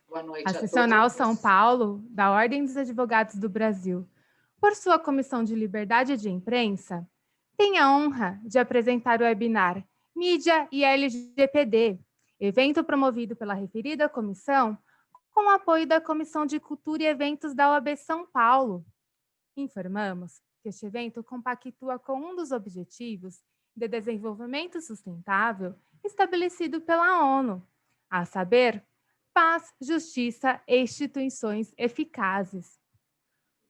Boa noite A a Seccional São todos. Paulo, da Ordem dos Advogados do Brasil, por sua Comissão de Liberdade de Imprensa, tem a honra de apresentar o webinar Mídia e LGPD, evento promovido pela referida comissão, com o apoio da Comissão de Cultura e Eventos da OAB São Paulo. Informamos que este evento compactua com um dos objetivos de desenvolvimento sustentável estabelecido pela ONU, a saber, paz, justiça e instituições eficazes.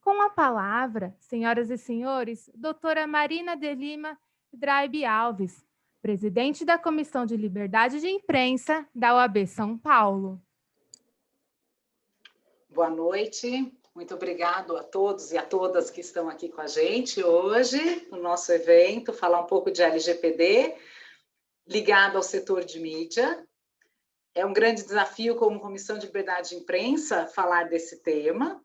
Com a palavra, senhoras e senhores, doutora Marina de Lima Draibe Alves, presidente da Comissão de Liberdade de Imprensa da OAB São Paulo. Boa noite, muito obrigado a todos e a todas que estão aqui com a gente hoje, no nosso evento, falar um pouco de LGPD, ligado ao setor de mídia. É um grande desafio como Comissão de Liberdade de Imprensa falar desse tema,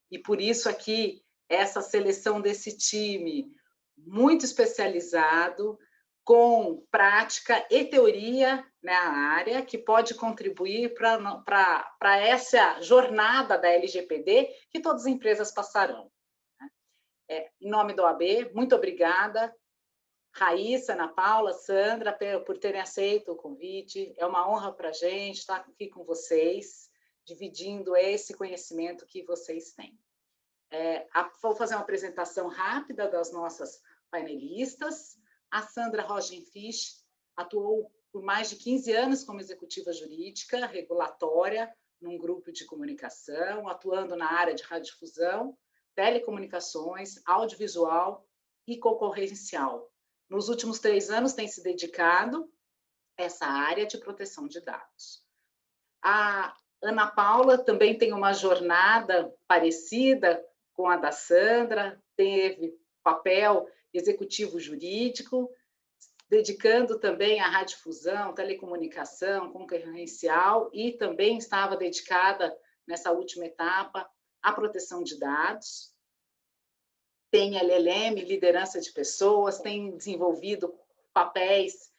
e por isso aqui essa seleção desse time muito especializado, com prática e teoria na área, que pode contribuir para essa jornada da LGPD que todas as empresas passarão. Em nome da OAB, muito obrigada, Raíssa, Ana Paula, Sandra, por terem aceito o convite. É uma honra para a gente estar aqui com vocês, dividindo esse conhecimento que vocês têm. Vou fazer uma apresentação rápida das nossas painelistas. A Sandra Rogenfisch atuou por mais de 15 anos como executiva jurídica regulatória num grupo de comunicação, atuando na área de radiodifusão, telecomunicações, audiovisual e concorrencial. Nos últimos 3 anos tem se dedicado a essa área de proteção de dados. A Ana Paula também tem uma jornada parecida com a da Sandra, teve papel executivo jurídico, dedicando também à radiodifusão, telecomunicação, concorrencial, e também estava dedicada, nessa última etapa, à proteção de dados. Tem LLM, liderança de pessoas, tem desenvolvido papéis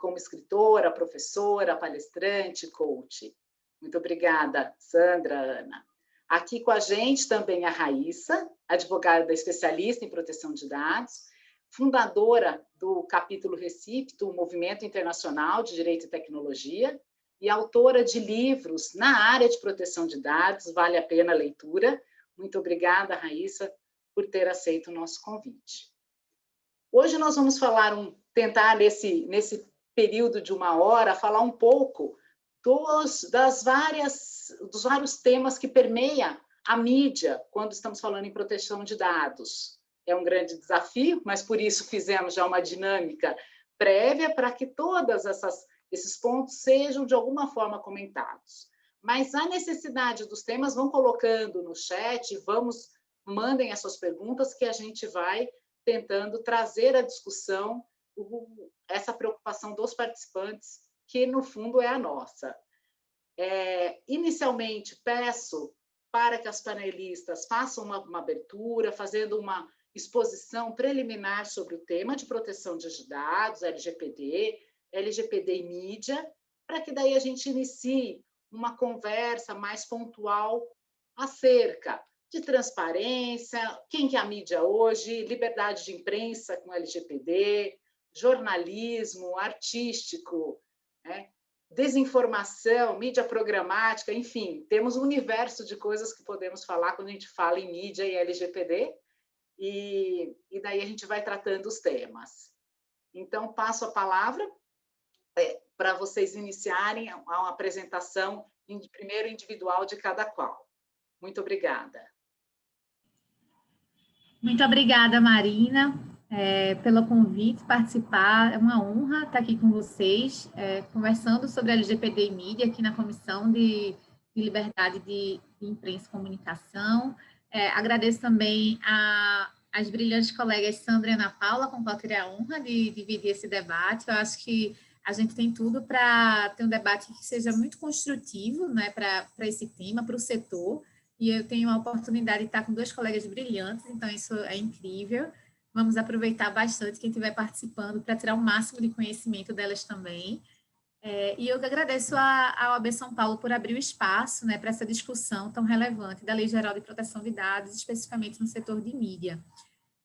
como escritora, professora, palestrante, coach. Muito obrigada, Sandra, Ana. Aqui com a gente também a Raíssa, advogada especialista em proteção de dados, fundadora do capítulo Recife, do Movimento Internacional de Direito e Tecnologia, e autora de livros na área de proteção de dados, vale a pena a leitura. Muito obrigada, Raíssa, por ter aceito o nosso convite. Hoje nós vamos tentar, nesse período de 1 hora, falar um pouco dos vários temas que permeiam a mídia quando estamos falando em proteção de dados. É um grande desafio, mas por isso fizemos já uma dinâmica prévia para que todos esses pontos sejam de alguma forma comentados. Mas a necessidade dos temas, vão colocando no chat, mandem as suas perguntas que a gente vai tentando trazer à discussão essa preocupação dos participantes, que no fundo é a nossa. Inicialmente, peço para que as panelistas façam uma abertura, fazendo uma exposição preliminar sobre o tema de proteção de dados, LGPD e mídia, para que daí a gente inicie uma conversa mais pontual acerca de transparência, quem que é a mídia hoje, liberdade de imprensa com LGPD, jornalismo artístico, desinformação, mídia programática, enfim, temos um universo de coisas que podemos falar quando a gente fala em mídia e LGPD, e daí a gente vai tratando os temas. Então, passo a palavra para vocês iniciarem a apresentação primeiro individual de cada qual. Muito obrigada. Muito obrigada, Marina, pelo convite, participar. É uma honra estar aqui com vocês, conversando sobre a LGPD e mídia aqui na Comissão de Liberdade de Imprensa e Comunicação. Agradeço também às brilhantes colegas Sandra e Ana Paula, com qual eu terei a honra de dividir esse debate. Eu acho que a gente tem tudo para ter um debate que seja muito construtivo, né, para esse tema, para o setor. E eu tenho a oportunidade de estar com 2 colegas brilhantes, então isso é incrível. Vamos aproveitar bastante quem estiver participando para tirar o máximo de conhecimento delas também. E eu agradeço à OAB São Paulo por abrir o espaço, né, para essa discussão tão relevante da Lei Geral de Proteção de Dados, especificamente no setor de mídia.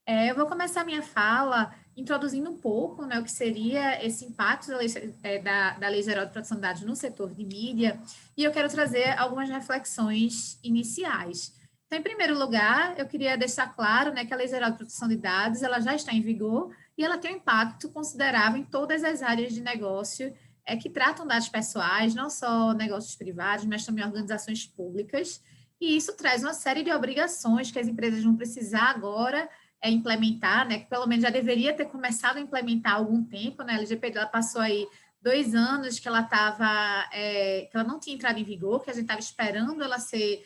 Eu vou começar a minha fala introduzindo um pouco, né, o que seria esse impacto da Lei Geral de Proteção de Dados no setor de mídia, e eu quero trazer algumas reflexões iniciais. Então, em primeiro lugar, eu queria deixar claro, né, que a Lei Geral de Proteção de Dados ela já está em vigor e ela tem um impacto considerável em todas as áreas de negócio que tratam dados pessoais, não só negócios privados, mas também organizações públicas, e isso traz uma série de obrigações que as empresas vão precisar agora implementar, né, que pelo menos já deveria ter começado a implementar há algum tempo, né, a LGPD ela passou aí 2 anos que ela que ela não tinha entrado em vigor, que a gente estava esperando ela ser,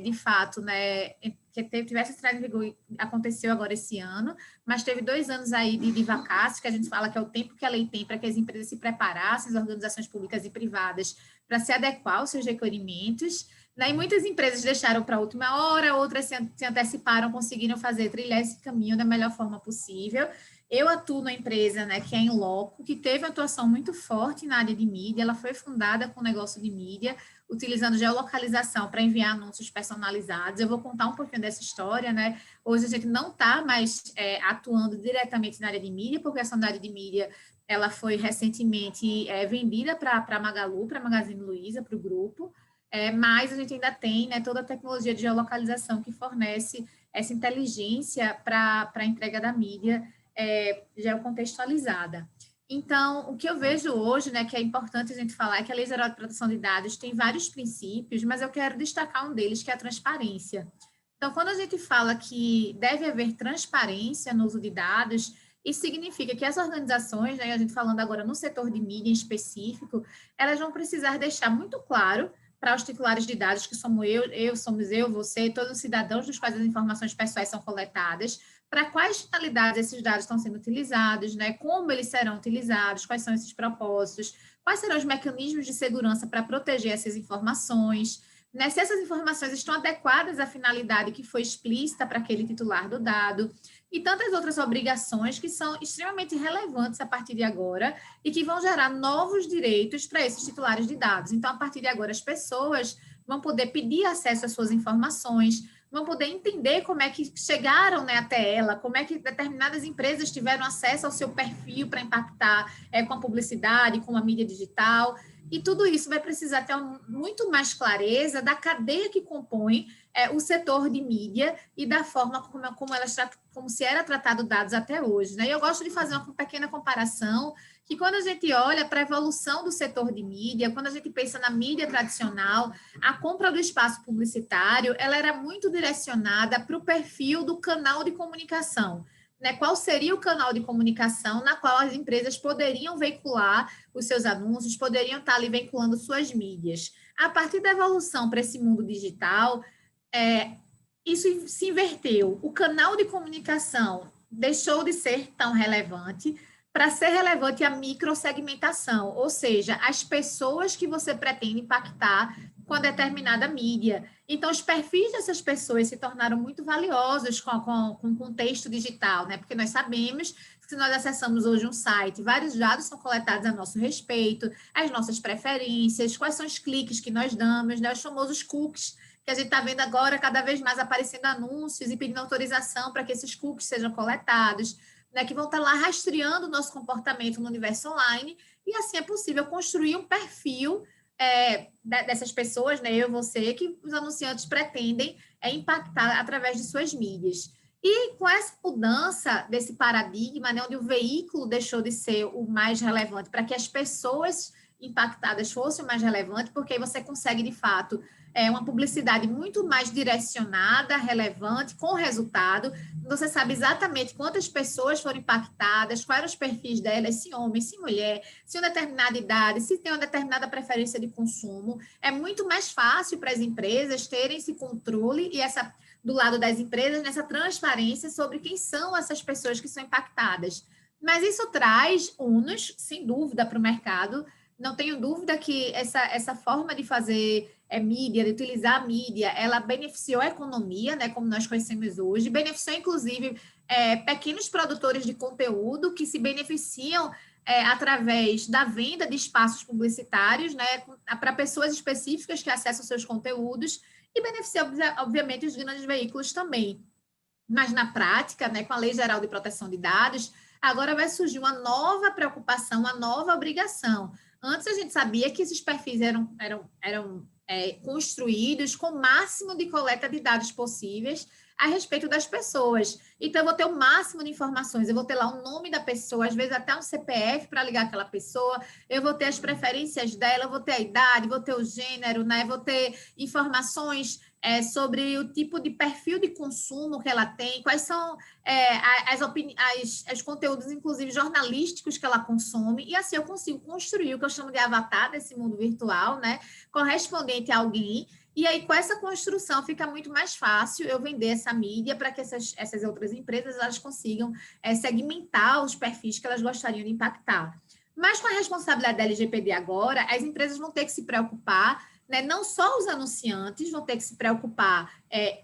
de fato, né, que tivesse entrado em vigor, aconteceu agora esse ano, mas teve 2 anos aí de vacácio, que a gente fala que é o tempo que a lei tem para que as empresas se preparassem, as organizações públicas e privadas, para se adequar aos seus requerimentos, né? E muitas empresas deixaram para a última hora, outras se anteciparam, conseguiram trilhar esse caminho da melhor forma possível. Eu atuo na empresa, né, que é a Inloco, que teve uma atuação muito forte na área de mídia, ela foi fundada com negócio de mídia, utilizando geolocalização para enviar anúncios personalizados. Eu vou contar um pouquinho dessa história, né? Hoje a gente não está mais atuando diretamente na área de mídia, porque essa área de mídia ela foi recentemente vendida para a Magalu, para a Magazine Luiza, para o grupo, mas a gente ainda tem, né, toda a tecnologia de geolocalização que fornece essa inteligência para a entrega da mídia geocontextualizada. Então, o que eu vejo hoje, né, que é importante a gente falar, é que a Lei Geral de Proteção de Dados tem vários princípios, mas eu quero destacar um deles, que é a transparência. Então, quando a gente fala que deve haver transparência no uso de dados, isso significa que as organizações, né, a gente falando agora no setor de mídia em específico, elas vão precisar deixar muito claro para os titulares de dados, que somos somos eu, você, todos os cidadãos dos quais as informações pessoais são coletadas, para quais finalidades esses dados estão sendo utilizados, né? Como eles serão utilizados, quais são esses propósitos, quais serão os mecanismos de segurança para proteger essas informações, né? Se essas informações estão adequadas à finalidade que foi explícita para aquele titular do dado, e tantas outras obrigações que são extremamente relevantes a partir de agora e que vão gerar novos direitos para esses titulares de dados. Então, a partir de agora, as pessoas vão poder pedir acesso às suas informações, vão poder entender como é que chegaram, né, até ela, como é que determinadas empresas tiveram acesso ao seu perfil para impactar com a publicidade, com a mídia digital, e tudo isso vai precisar ter muito mais clareza da cadeia que compõe o setor de mídia e da forma como se era tratado dados até hoje, né? E eu gosto de fazer uma pequena comparação, que quando a gente olha para a evolução do setor de mídia, quando a gente pensa na mídia tradicional, a compra do espaço publicitário, ela era muito direcionada para o perfil do canal de comunicação, né? Qual seria o canal de comunicação na qual as empresas poderiam veicular os seus anúncios, poderiam estar ali vinculando suas mídias. A partir da evolução para esse mundo digital, isso se inverteu. O canal de comunicação deixou de ser tão relevante para ser relevante a microsegmentação, ou seja, as pessoas que você pretende impactar com a determinada mídia. Então, os perfis dessas pessoas se tornaram muito valiosos com o contexto digital, né? Porque nós sabemos que se nós acessamos hoje um site, vários dados são coletados a nosso respeito, as nossas preferências, quais são os cliques que nós damos, né? Os famosos cookies, que a gente está vendo agora cada vez mais aparecendo anúncios e pedindo autorização para que esses cookies sejam coletados, né? Que vão estar lá rastreando o nosso comportamento no universo online, e assim é possível construir um perfil dessas pessoas, né, eu e você, que os anunciantes pretendem impactar através de suas mídias. E com essa mudança desse paradigma, né, onde o veículo deixou de ser o mais relevante para que as pessoas impactadas fossem o mais relevante, porque aí você consegue, de fato, uma publicidade muito mais direcionada, relevante, com resultado. Você sabe exatamente quantas pessoas foram impactadas, quais eram os perfis delas, se homem, se mulher, se uma determinada idade, se tem uma determinada preferência de consumo. É muito mais fácil para as empresas terem esse controle e do lado das empresas, nessa transparência sobre quem são essas pessoas que são impactadas. Mas isso traz ônus, sem dúvida, para o mercado. Não tenho dúvida que essa forma de fazer mídia, de utilizar a mídia, ela beneficiou a economia, né, como nós conhecemos hoje, beneficiou, inclusive, pequenos produtores de conteúdo que se beneficiam através da venda de espaços publicitários, né, para pessoas específicas que acessam seus conteúdos e beneficia, obviamente, os grandes veículos também. Mas, na prática, né, com a Lei Geral de Proteção de Dados, agora vai surgir uma nova preocupação, uma nova obrigação. Antes, a gente sabia que esses perfis eram construídos com o máximo de coleta de dados possíveis a respeito das pessoas. Então, eu vou ter o máximo de informações, eu vou ter lá o nome da pessoa, às vezes até um CPF para ligar aquela pessoa, eu vou ter as preferências dela, eu vou ter a idade, vou ter o gênero, né? Vou ter informações sobre o tipo de perfil de consumo que ela tem, quais são os conteúdos, inclusive jornalísticos, que ela consome, e assim eu consigo construir o que eu chamo de avatar desse mundo virtual, né? Correspondente a alguém. E aí, com essa construção, fica muito mais fácil eu vender essa mídia para que essas outras empresas elas consigam segmentar os perfis que elas gostariam de impactar. Mas com a responsabilidade da LGPD agora, as empresas vão ter que se preocupar, né, não só os anunciantes vão ter que se preocupar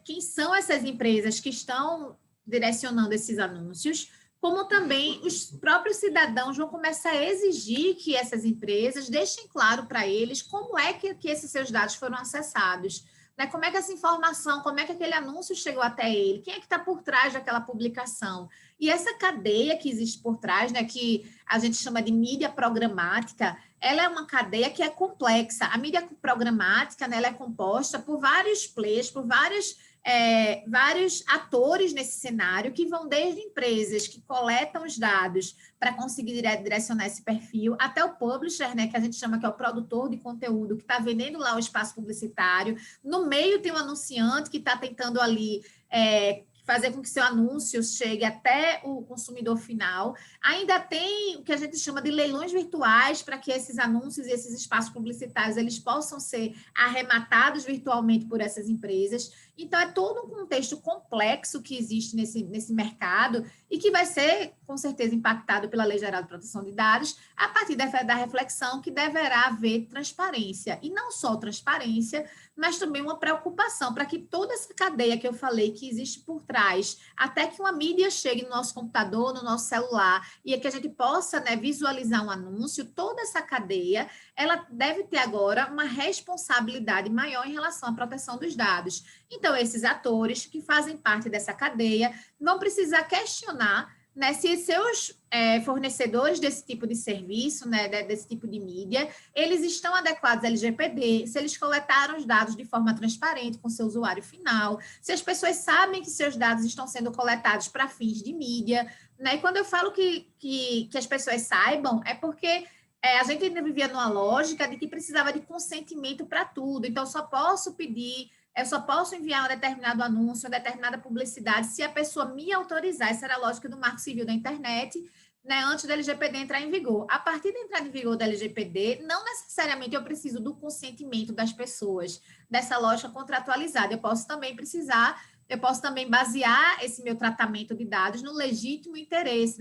quem são essas empresas que estão direcionando esses anúncios, como também os próprios cidadãos vão começar a exigir que essas empresas deixem claro para eles como é que esses seus dados foram acessados, né? Como é que essa informação, como é que aquele anúncio chegou até ele, quem é que está por trás daquela publicação. E essa cadeia que existe por trás, né, que a gente chama de mídia programática, ela é uma cadeia que é complexa. A mídia programática, né, ela é composta por vários players, por vários atores nesse cenário, que vão desde empresas que coletam os dados para conseguir direcionar esse perfil, até o publisher, né, que a gente chama que é o produtor de conteúdo, que está vendendo lá o espaço publicitário. No meio tem um anunciante que está tentando ali fazer com que seu anúncio chegue até o consumidor final. Ainda tem o que a gente chama de leilões virtuais, para que esses anúncios e esses espaços publicitários eles possam ser arrematados virtualmente por essas empresas. Então, é todo um contexto complexo que existe nesse mercado e que vai ser, com certeza, impactado pela Lei Geral de Proteção de Dados, a partir da reflexão que deverá haver transparência. E não só transparência, mas também uma preocupação para que toda essa cadeia que eu falei que existe por trás, até que uma mídia chegue no nosso computador, no nosso celular, e que a gente possa, né, visualizar um anúncio, toda essa cadeia, ela deve ter agora uma responsabilidade maior em relação à proteção dos dados. Então, esses atores que fazem parte dessa cadeia vão precisar questionar, né, se seus fornecedores desse tipo de serviço, né, desse tipo de mídia, eles estão adequados à LGPD, se eles coletaram os dados de forma transparente com seu usuário final, se as pessoas sabem que seus dados estão sendo coletados para fins de mídia, né? E quando eu falo que as pessoas saibam, é porque a gente ainda vivia numa lógica de que precisava de consentimento para tudo, então eu só posso enviar um determinado anúncio, uma determinada publicidade, se a pessoa me autorizar. Essa era a lógica do Marco Civil da Internet, né, antes da LGPD entrar em vigor. A partir da entrada em vigor da LGPD, não necessariamente eu preciso do consentimento das pessoas, dessa lógica contratualizada. Eu posso também basear esse meu tratamento de dados no legítimo interesse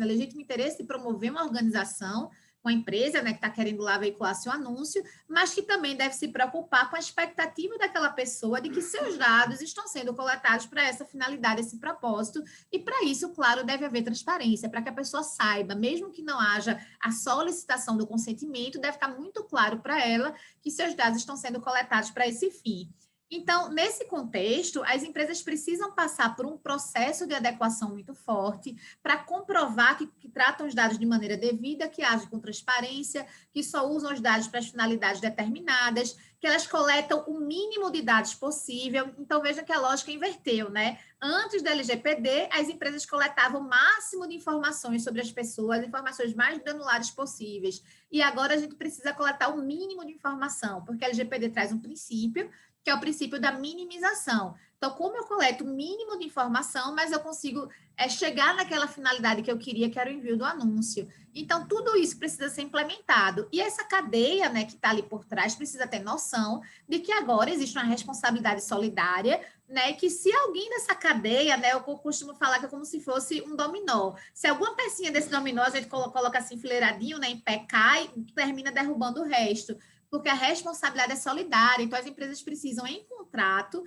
de promover uma organização, uma empresa, né, que está querendo lá veicular seu anúncio, mas que também deve se preocupar com a expectativa daquela pessoa de que seus dados estão sendo coletados para essa finalidade, esse propósito, e para isso, claro, deve haver transparência, para que a pessoa saiba, mesmo que não haja a solicitação do consentimento, deve ficar muito claro para ela que seus dados estão sendo coletados para esse fim. Então, nesse contexto, as empresas precisam passar por um processo de adequação muito forte para comprovar que tratam os dados de maneira devida, que agem com transparência, que só usam os dados para as finalidades determinadas, que elas coletam o mínimo de dados possível. Então, veja que a lógica inverteu, né? Antes da LGPD, as empresas coletavam o máximo de informações sobre as pessoas, informações mais granulares possíveis. E agora a gente precisa coletar o mínimo de informação, porque a LGPD traz um princípio, que é o princípio da minimização. Então, como eu coleto o mínimo de informação, mas eu consigo chegar naquela finalidade que eu queria, que era o envio do anúncio. Então, tudo isso precisa ser implementado. E essa cadeia, né, que está ali por trás precisa ter noção de que agora existe uma responsabilidade solidária, né, que se alguém dessa cadeia, né, eu costumo falar que é como se fosse um dominó. Se alguma pecinha desse dominó, a gente coloca assim enfileiradinho, né, em pé, cai, termina derrubando o resto, porque a responsabilidade é solidária. Então, as empresas precisam, em contrato,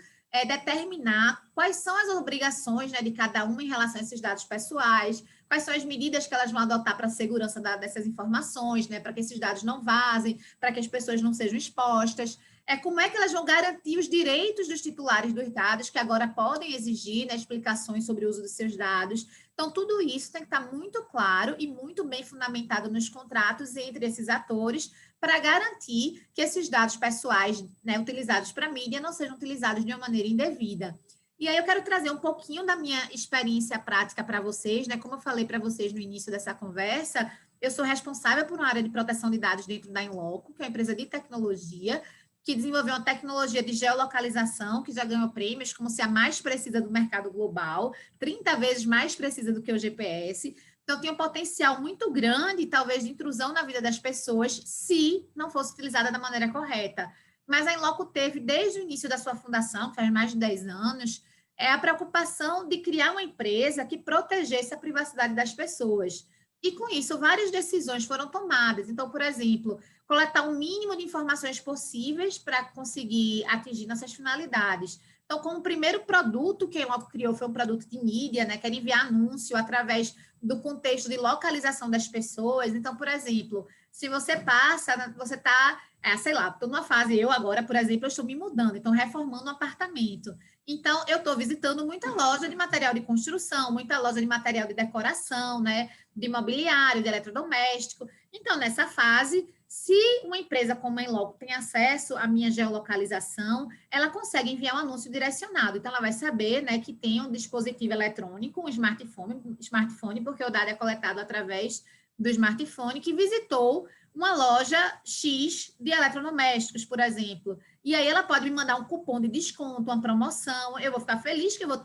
determinar quais são as obrigações, né, de cada uma em relação a esses dados pessoais, quais são as medidas que elas vão adotar para a segurança dessas informações, né, para que esses dados não vazem, para que as pessoas não sejam expostas. Como é que elas vão garantir os direitos dos titulares dos dados, que agora podem exigir, né, explicações sobre o uso dos seus dados. Então, tudo isso tem que estar muito claro e muito bem fundamentado nos contratos entre esses atores, para garantir que esses dados pessoais, né, utilizados para mídia não sejam utilizados de uma maneira indevida. E aí eu quero trazer um pouquinho da minha experiência prática para vocês, né? Como eu falei para vocês no início dessa conversa, eu sou responsável por uma área de proteção de dados dentro da Inloco, que é uma empresa de tecnologia, que desenvolveu uma tecnologia de geolocalização, que já ganhou prêmios como se a mais precisa do mercado global, 30 vezes mais precisa do que o GPS. Então, tem um potencial muito grande, talvez, de intrusão na vida das pessoas, se não fosse utilizada da maneira correta. Mas a Inloco teve, desde o início da sua fundação, que faz mais de 10 anos, a preocupação de criar uma empresa que protegesse a privacidade das pessoas. E, com isso, várias decisões foram tomadas. Então, por exemplo, coletar o mínimo de informações possíveis para conseguir atingir nossas finalidades. Então, como o primeiro produto que a Inloco criou foi um produto de mídia, né, que era enviar anúncio através do contexto de localização das pessoas. Então, por exemplo, se você passa, você está, sei lá, estou numa fase, eu agora, por exemplo, eu estou me mudando, então reformando um apartamento. Então, eu estou visitando muita loja de material de construção, muita loja de material de decoração, né, de mobiliário, de eletrodoméstico. Então, nessa fase, se uma empresa como a Inloco tem acesso à minha geolocalização, ela consegue enviar um anúncio direcionado. Então, ela vai saber, né, que tem um dispositivo eletrônico, um smartphone, porque o dado é coletado através do smartphone, que visitou uma loja X de eletrodomésticos, por exemplo. E aí ela pode me mandar um cupom de desconto, uma promoção, eu vou ficar feliz que eu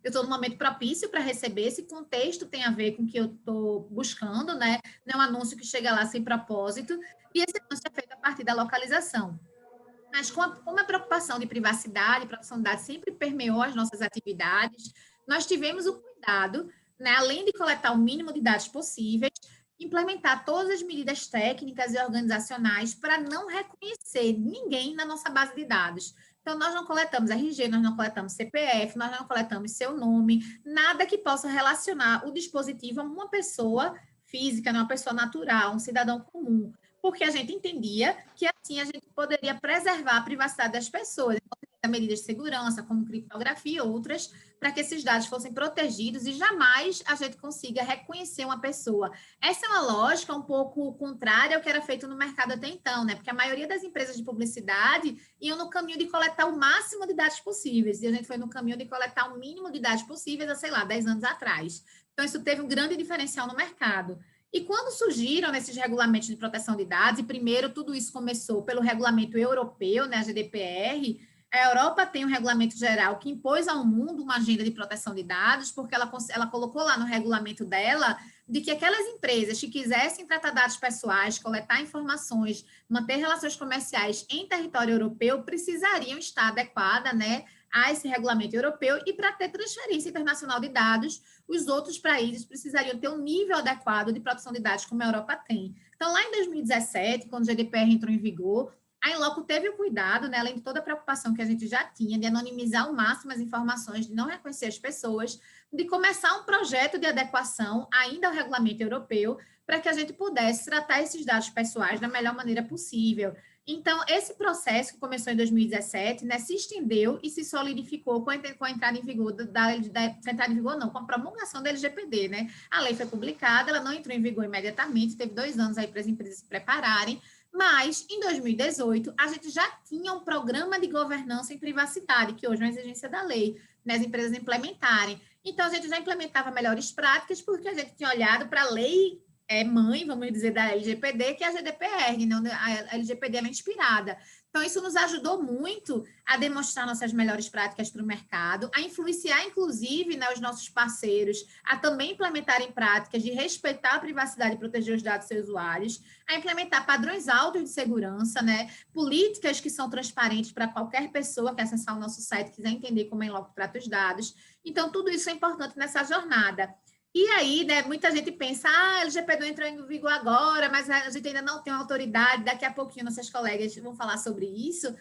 estou num momento propício para receber, esse contexto tem a ver com o que eu estou buscando, né? Não é um anúncio que chega lá sem propósito, e esse anúncio é feito a partir da localização. Mas como a preocupação de privacidade e proteção de dados sempre permeou as nossas atividades, nós tivemos o cuidado, né, além de coletar o mínimo de dados possíveis, implementar todas as medidas técnicas e organizacionais para não reconhecer ninguém na nossa base de dados. Então, nós não coletamos RG, nós não coletamos CPF, nós não coletamos seu nome, nada que possa relacionar o dispositivo a uma pessoa física, uma pessoa natural, um cidadão comum, porque a gente entendia que assim a gente poderia preservar a privacidade das pessoas, medidas de segurança, como criptografia e outras, para que esses dados fossem protegidos e jamais a gente consiga reconhecer uma pessoa. Essa é uma lógica um pouco contrária ao que era feito no mercado até então, né? Porque a maioria das empresas de publicidade iam no caminho de coletar o máximo de dados possíveis, e a gente foi no caminho de coletar o mínimo de dados possíveis há, sei lá, 10 anos atrás. Então, isso teve um grande diferencial no mercado. E quando surgiram esses regulamentos de proteção de dados, e primeiro tudo isso começou pelo regulamento europeu, né, a GDPR, a Europa tem um regulamento geral que impôs ao mundo uma agenda de proteção de dados, porque ela colocou lá no regulamento dela de que aquelas empresas que quisessem tratar dados pessoais, coletar informações, manter relações comerciais em território europeu, precisariam estar adequadas, né, a esse regulamento europeu, e para ter transferência internacional de dados, os outros países precisariam ter um nível adequado de proteção de dados como a Europa tem. Então, lá em 2017, quando o GDPR entrou em vigor, a Inloco teve o cuidado, né, além de toda a preocupação que a gente já tinha, de anonimizar ao máximo as informações, de não reconhecer as pessoas, de começar um projeto de adequação ainda ao regulamento europeu, para que a gente pudesse tratar esses dados pessoais da melhor maneira possível. Então, esse processo que começou em 2017, né, se estendeu e se solidificou com a entrada em vigor com a promulgação da LGPD, né? A lei foi publicada, ela não entrou em vigor imediatamente, teve 2 anos aí para as empresas se prepararem, mas, em 2018, a gente já tinha um programa de governança em privacidade, que hoje é uma exigência da lei, né, as empresas implementarem. Então, a gente já implementava melhores práticas, porque a gente tinha olhado para a lei mãe, vamos dizer, da LGPD, que é a GDPR, não, a LGPD é inspirada. Então, isso nos ajudou muito a demonstrar nossas melhores práticas para o mercado, a influenciar, inclusive, né, os nossos parceiros a também implementarem práticas de respeitar a privacidade e proteger os dados dos seus usuários, a implementar padrões altos de segurança, né, políticas que são transparentes para qualquer pessoa que acessar o nosso site e quiser entender como a Inloco trata os dados. Então, tudo isso é importante nessa jornada. E aí, né, muita gente pensa, a LGPD entrou em vigor agora, mas a gente ainda não tem uma autoridade, daqui a pouquinho nossas colegas vão falar sobre isso.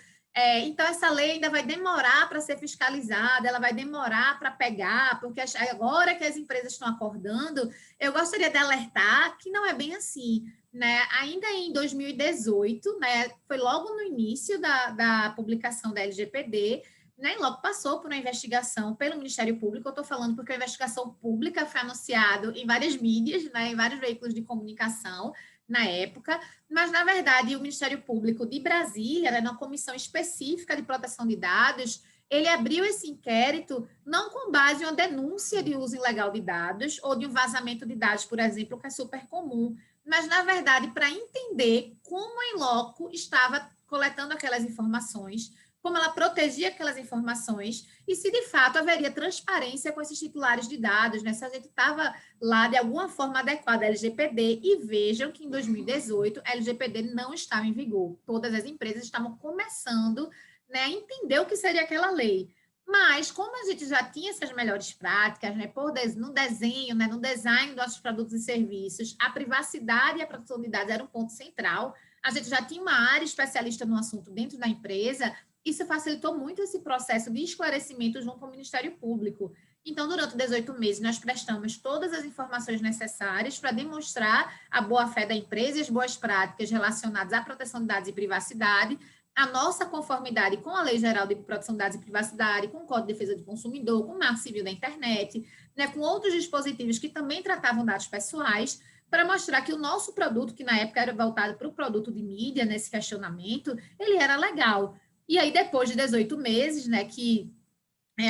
Então, essa lei ainda vai demorar para ser fiscalizada, ela vai demorar para pegar, porque agora que as empresas estão acordando, eu gostaria de alertar que não é bem assim, né? Ainda em 2018, né, foi logo no início da publicação da LGPD, né, logo passou por uma investigação pelo Ministério Público. Eu estou falando porque a investigação pública foi anunciada em várias mídias, né, em vários veículos de comunicação na época, mas, na verdade, o Ministério Público de Brasília, né, na comissão específica de proteção de dados, ele abriu esse inquérito não com base em uma denúncia de uso ilegal de dados ou de um vazamento de dados, por exemplo, que é super comum, mas, na verdade, para entender como a Inloco estava coletando aquelas informações, como ela protegia aquelas informações e se, de fato, haveria transparência com esses titulares de dados, né? Se a gente estava lá de alguma forma adequada à LGPD, e vejam que em 2018 a LGPD não estava em vigor. Todas as empresas estavam começando, né, a entender o que seria aquela lei. Mas, como a gente já tinha essas melhores práticas, né, no desenho, né, no design dos nossos produtos e serviços, a privacidade e a proteção de dados era um ponto central. A gente já tinha uma área especialista no assunto dentro da empresa. Isso facilitou muito esse processo de esclarecimento junto ao Ministério Público. Então, durante 18 meses, nós prestamos todas as informações necessárias para demonstrar a boa-fé da empresa e as boas práticas relacionadas à proteção de dados e privacidade, a nossa conformidade com a Lei Geral de Proteção de Dados e Privacidade, com o Código de Defesa do Consumidor, com o Marco Civil da Internet, né, com outros dispositivos que também tratavam dados pessoais, para mostrar que o nosso produto, que na época era voltado para o produto de mídia, nesse questionamento, ele era legal. E aí, depois de 18 meses, né, que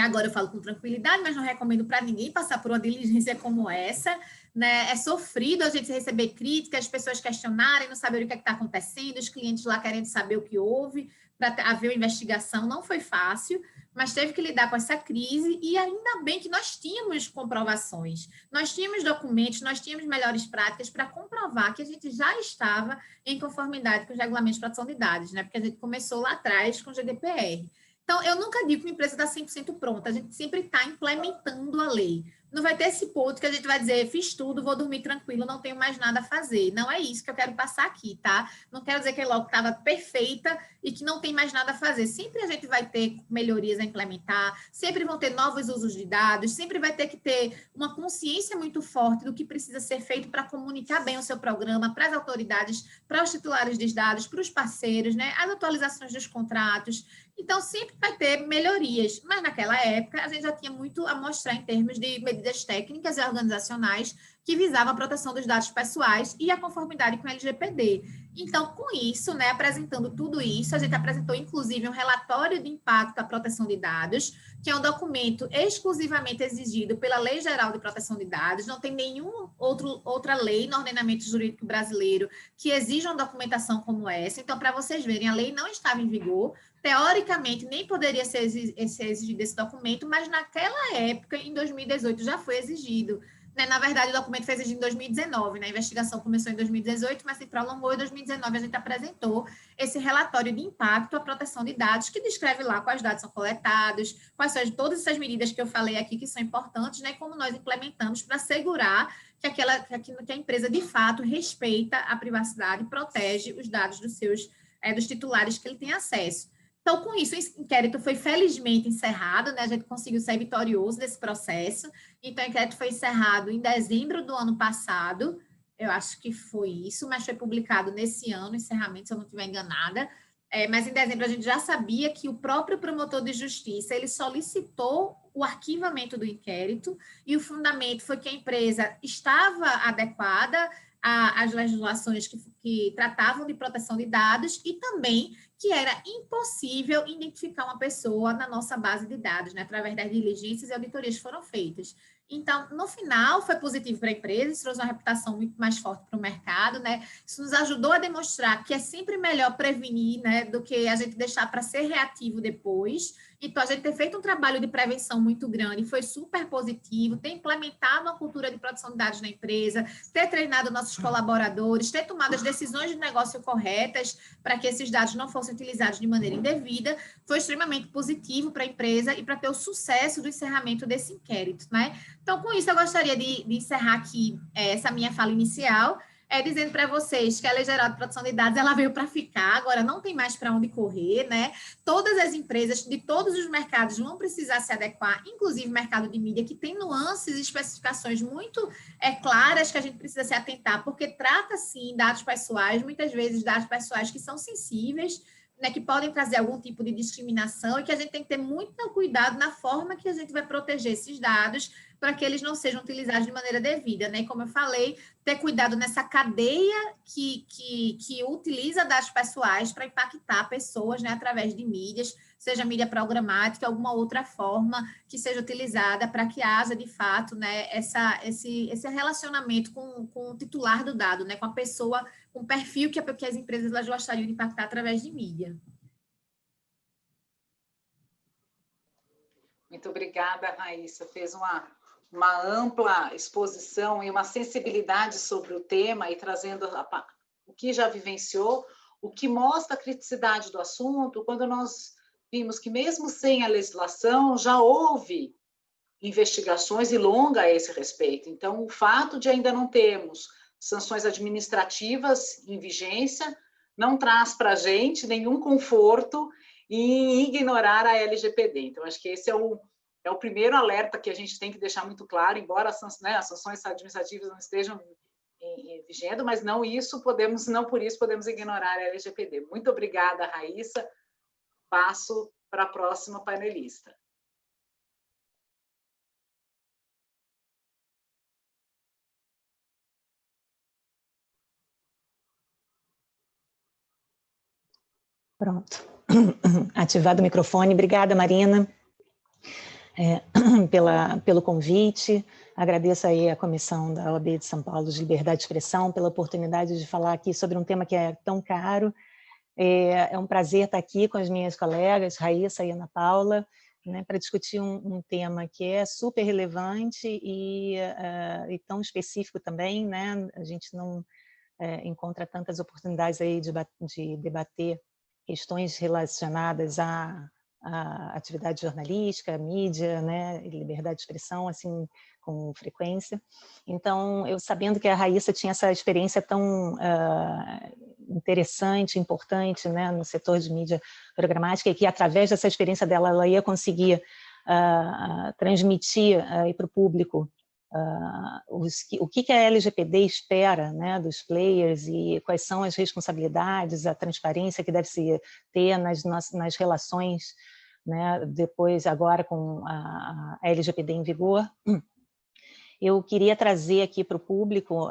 agora eu falo com tranquilidade, mas não recomendo para ninguém passar por uma diligência como essa, né? É sofrido a gente receber críticas, as pessoas questionarem, não saber o que está acontecendo, os clientes lá querendo saber o que houve, para haver uma investigação, não foi fácil, mas teve que lidar com essa crise, e ainda bem que nós tínhamos comprovações, nós tínhamos documentos, nós tínhamos melhores práticas para comprovar que a gente já estava em conformidade com os regulamentos de proteção de dados, né? Porque a gente começou lá atrás com o GDPR. Então, eu nunca digo que uma empresa está 100% pronta, a gente sempre está implementando a lei. Não vai ter esse ponto que a gente vai dizer, fiz tudo, vou dormir tranquilo, não tenho mais nada a fazer. Não é isso que eu quero passar aqui, tá? Não quero dizer que a Inloco estava perfeita e que não tem mais nada a fazer. Sempre a gente vai ter melhorias a implementar, sempre vão ter novos usos de dados, sempre vai ter que ter uma consciência muito forte do que precisa ser feito para comunicar bem o seu programa para as autoridades, para os titulares dos dados, para os parceiros, né? As atualizações dos contratos. Então, sempre vai ter melhorias, mas naquela época a gente já tinha muito a mostrar em termos de medidas técnicas e organizacionais que visavam a proteção dos dados pessoais e a conformidade com a LGPD. Então, com isso, né, apresentando tudo isso, a gente apresentou, inclusive, um relatório de impacto à proteção de dados, que é um documento exclusivamente exigido pela Lei Geral de Proteção de Dados, não tem nenhuma outra lei no ordenamento jurídico brasileiro que exija uma documentação como essa. Então, para vocês verem, a lei não estava em vigor, teoricamente, nem poderia ser exigido esse documento, mas naquela época, em 2018, já foi exigido. Na verdade, o documento foi exigido em 2019, né? A investigação começou em 2018, mas se prolongou em 2019, a gente apresentou esse relatório de impacto à proteção de dados, que descreve lá quais dados são coletados, quais são todas essas medidas que eu falei aqui que são importantes, né? Como nós implementamos para assegurar que a empresa, de fato, respeita a privacidade e protege os dados dos titulares que ele tem acesso. Então, com isso, o inquérito foi felizmente encerrado, né? A gente conseguiu sair vitorioso desse processo. Então, o inquérito foi encerrado em dezembro do ano passado, eu acho que foi isso, mas foi publicado nesse ano, encerramento, se eu não estiver enganada. Mas em dezembro a gente já sabia que o próprio promotor de justiça, ele solicitou o arquivamento do inquérito, e o fundamento foi que a empresa estava adequada às legislações que tratavam de proteção de dados, e também que era impossível identificar uma pessoa na nossa base de dados, né, através das diligências e auditorias que foram feitas. Então, no final, foi positivo para a empresa, isso trouxe uma reputação muito mais forte para o mercado, né? Isso nos ajudou a demonstrar que é sempre melhor prevenir, né, do que a gente deixar para ser reativo depois. Então, a gente ter feito um trabalho de prevenção muito grande, foi super positivo, ter implementado uma cultura de proteção de dados na empresa, ter treinado nossos colaboradores, ter tomado as decisões de negócio corretas para que esses dados não fossem utilizados de maneira indevida, foi extremamente positivo para a empresa e para ter o sucesso do encerramento desse inquérito, né? Então, com isso, eu gostaria de encerrar aqui essa minha fala inicial. dizendo para vocês que a Lei Geral de Proteção de Dados ela veio para ficar, agora não tem mais para onde correr, né? Todas as empresas de todos os mercados vão precisar se adequar, inclusive o mercado de mídia, que tem nuances e especificações muito claras que a gente precisa se atentar, porque trata, sim, dados pessoais, muitas vezes dados pessoais que são sensíveis, né, que podem trazer algum tipo de discriminação e que a gente tem que ter muito cuidado na forma que a gente vai proteger esses dados para que eles não sejam utilizados de maneira devida, né? E como eu falei, ter cuidado nessa cadeia que utiliza dados pessoais para impactar pessoas, né, através de mídias, seja mídia programática, alguma outra forma que seja utilizada para que haja, de fato, né, esse relacionamento com o titular do dado, né, com a pessoa, com o perfil que as empresas elas gostariam de impactar através de mídia. Muito obrigada, Raíssa. Fez uma ampla exposição e uma sensibilidade sobre o tema e trazendo o que já vivenciou, o que mostra a criticidade do assunto, quando nós vimos que mesmo sem a legislação já houve investigações e longa a esse respeito. Então, o fato de ainda não termos sanções administrativas em vigência não traz para a gente nenhum conforto em ignorar a LGPD. Então, acho que esse é o primeiro alerta que a gente tem que deixar muito claro, embora as sanções administrativas não estejam vigendo, mas não por isso podemos ignorar a LGPD. Muito obrigada, Raíssa. Passo para a próxima panelista. Pronto. Ativado o microfone. Obrigada, Marina, pelo convite. Agradeço aí a comissão da OAB de São Paulo de Liberdade de Expressão pela oportunidade de falar aqui sobre um tema que é tão caro. É um prazer estar aqui com as minhas colegas, Raíssa e Ana Paula, né, para discutir um tema que é super relevante e tão específico também, né? A gente não encontra tantas oportunidades aí de debater questões relacionadas à atividade jornalística, mídia, né, liberdade de expressão, assim, com frequência. Então, eu sabendo que a Raíssa tinha essa experiência tão interessante, importante, né, no setor de mídia programática, e que através dessa experiência dela, ela ia conseguir transmitir para o público o que a LGPD espera, né, dos players e quais são as responsabilidades, a transparência que deve se ter nas relações, né, depois agora com a LGPD em vigor. Eu queria trazer aqui para o público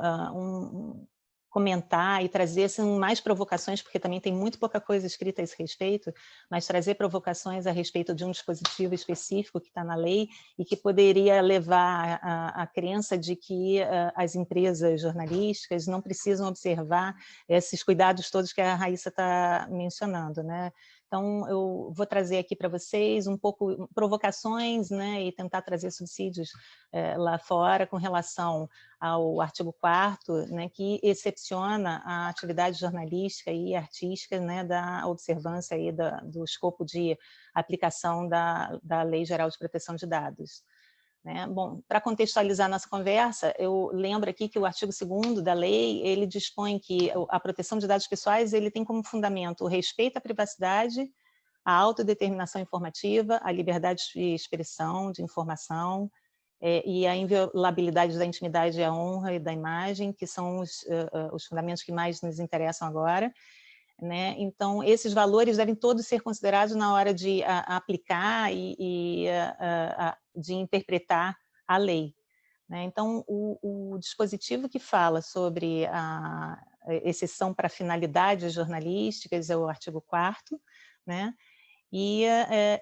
comentar e trazer assim, mais provocações, porque também tem muito pouca coisa escrita a esse respeito, mas trazer provocações a respeito de um dispositivo específico que está na lei e que poderia levar à crença de que as empresas jornalísticas não precisam observar esses cuidados todos que a Raíssa está mencionando, né? Então, eu vou trazer aqui para vocês um pouco provocações, né, e tentar trazer subsídios lá fora com relação ao artigo 4º, né, que excepciona a atividade jornalística e artística, né, da observância aí do escopo de aplicação da Lei Geral de Proteção de Dados. Né? Bom, para contextualizar nossa conversa, eu lembro aqui que o artigo 2º da lei, ele dispõe que a proteção de dados pessoais ele tem como fundamento o respeito à privacidade, a autodeterminação informativa, a liberdade de expressão, de informação, e a inviolabilidade da intimidade, a honra e da imagem, que são os fundamentos que mais nos interessam agora. Né? Então, esses valores devem todos ser considerados na hora de aplicar e de interpretar a lei. Né? Então, o dispositivo que fala sobre a exceção para finalidades jornalísticas é o artigo 4º, né? E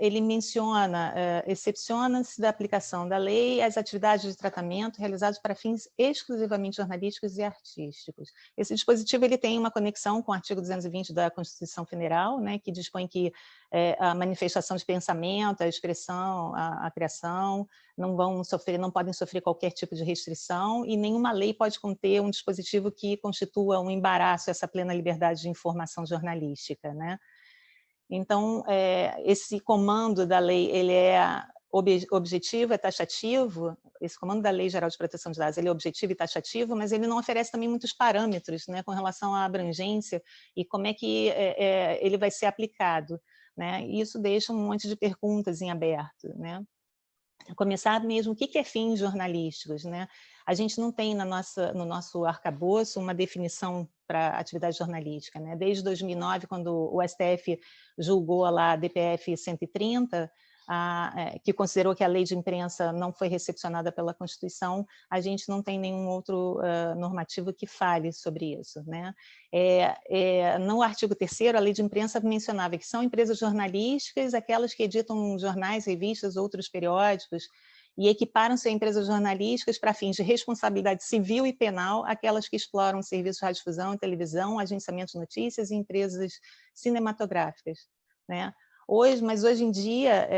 ele menciona, excepciona-se da aplicação da lei as atividades de tratamento realizadas para fins exclusivamente jornalísticos e artísticos. Esse dispositivo ele tem uma conexão com o artigo 220 da Constituição Federal, né, que dispõe que a manifestação de pensamento, a expressão, a criação não podem sofrer qualquer tipo de restrição e nenhuma lei pode conter um dispositivo que constitua um embaraço a essa plena liberdade de informação jornalística, né? Então, esse comando da lei ele é objetivo, é taxativo, esse comando da Lei Geral de Proteção de Dados, ele é objetivo e taxativo, mas ele não oferece também muitos parâmetros, né, com relação à abrangência e como é que ele vai ser aplicado, né? E isso deixa um monte de perguntas em aberto, né? Começar mesmo, o que é fins jornalísticos, né? A gente não tem no nosso arcabouço uma definição para atividade jornalística, né? Desde 2009, quando o STF julgou lá a DPF 130, que considerou que a lei de imprensa não foi recepcionada pela Constituição, a gente não tem nenhum outro normativo que fale sobre isso, né? No artigo 3º, a lei de imprensa mencionava que são empresas jornalísticas aquelas que editam jornais, revistas, outros periódicos, e equiparam-se a empresas jornalísticas para fins de responsabilidade civil e penal aquelas que exploram serviços de radiodifusão, televisão, agenciamento de notícias e empresas cinematográficas, né? Mas hoje em dia,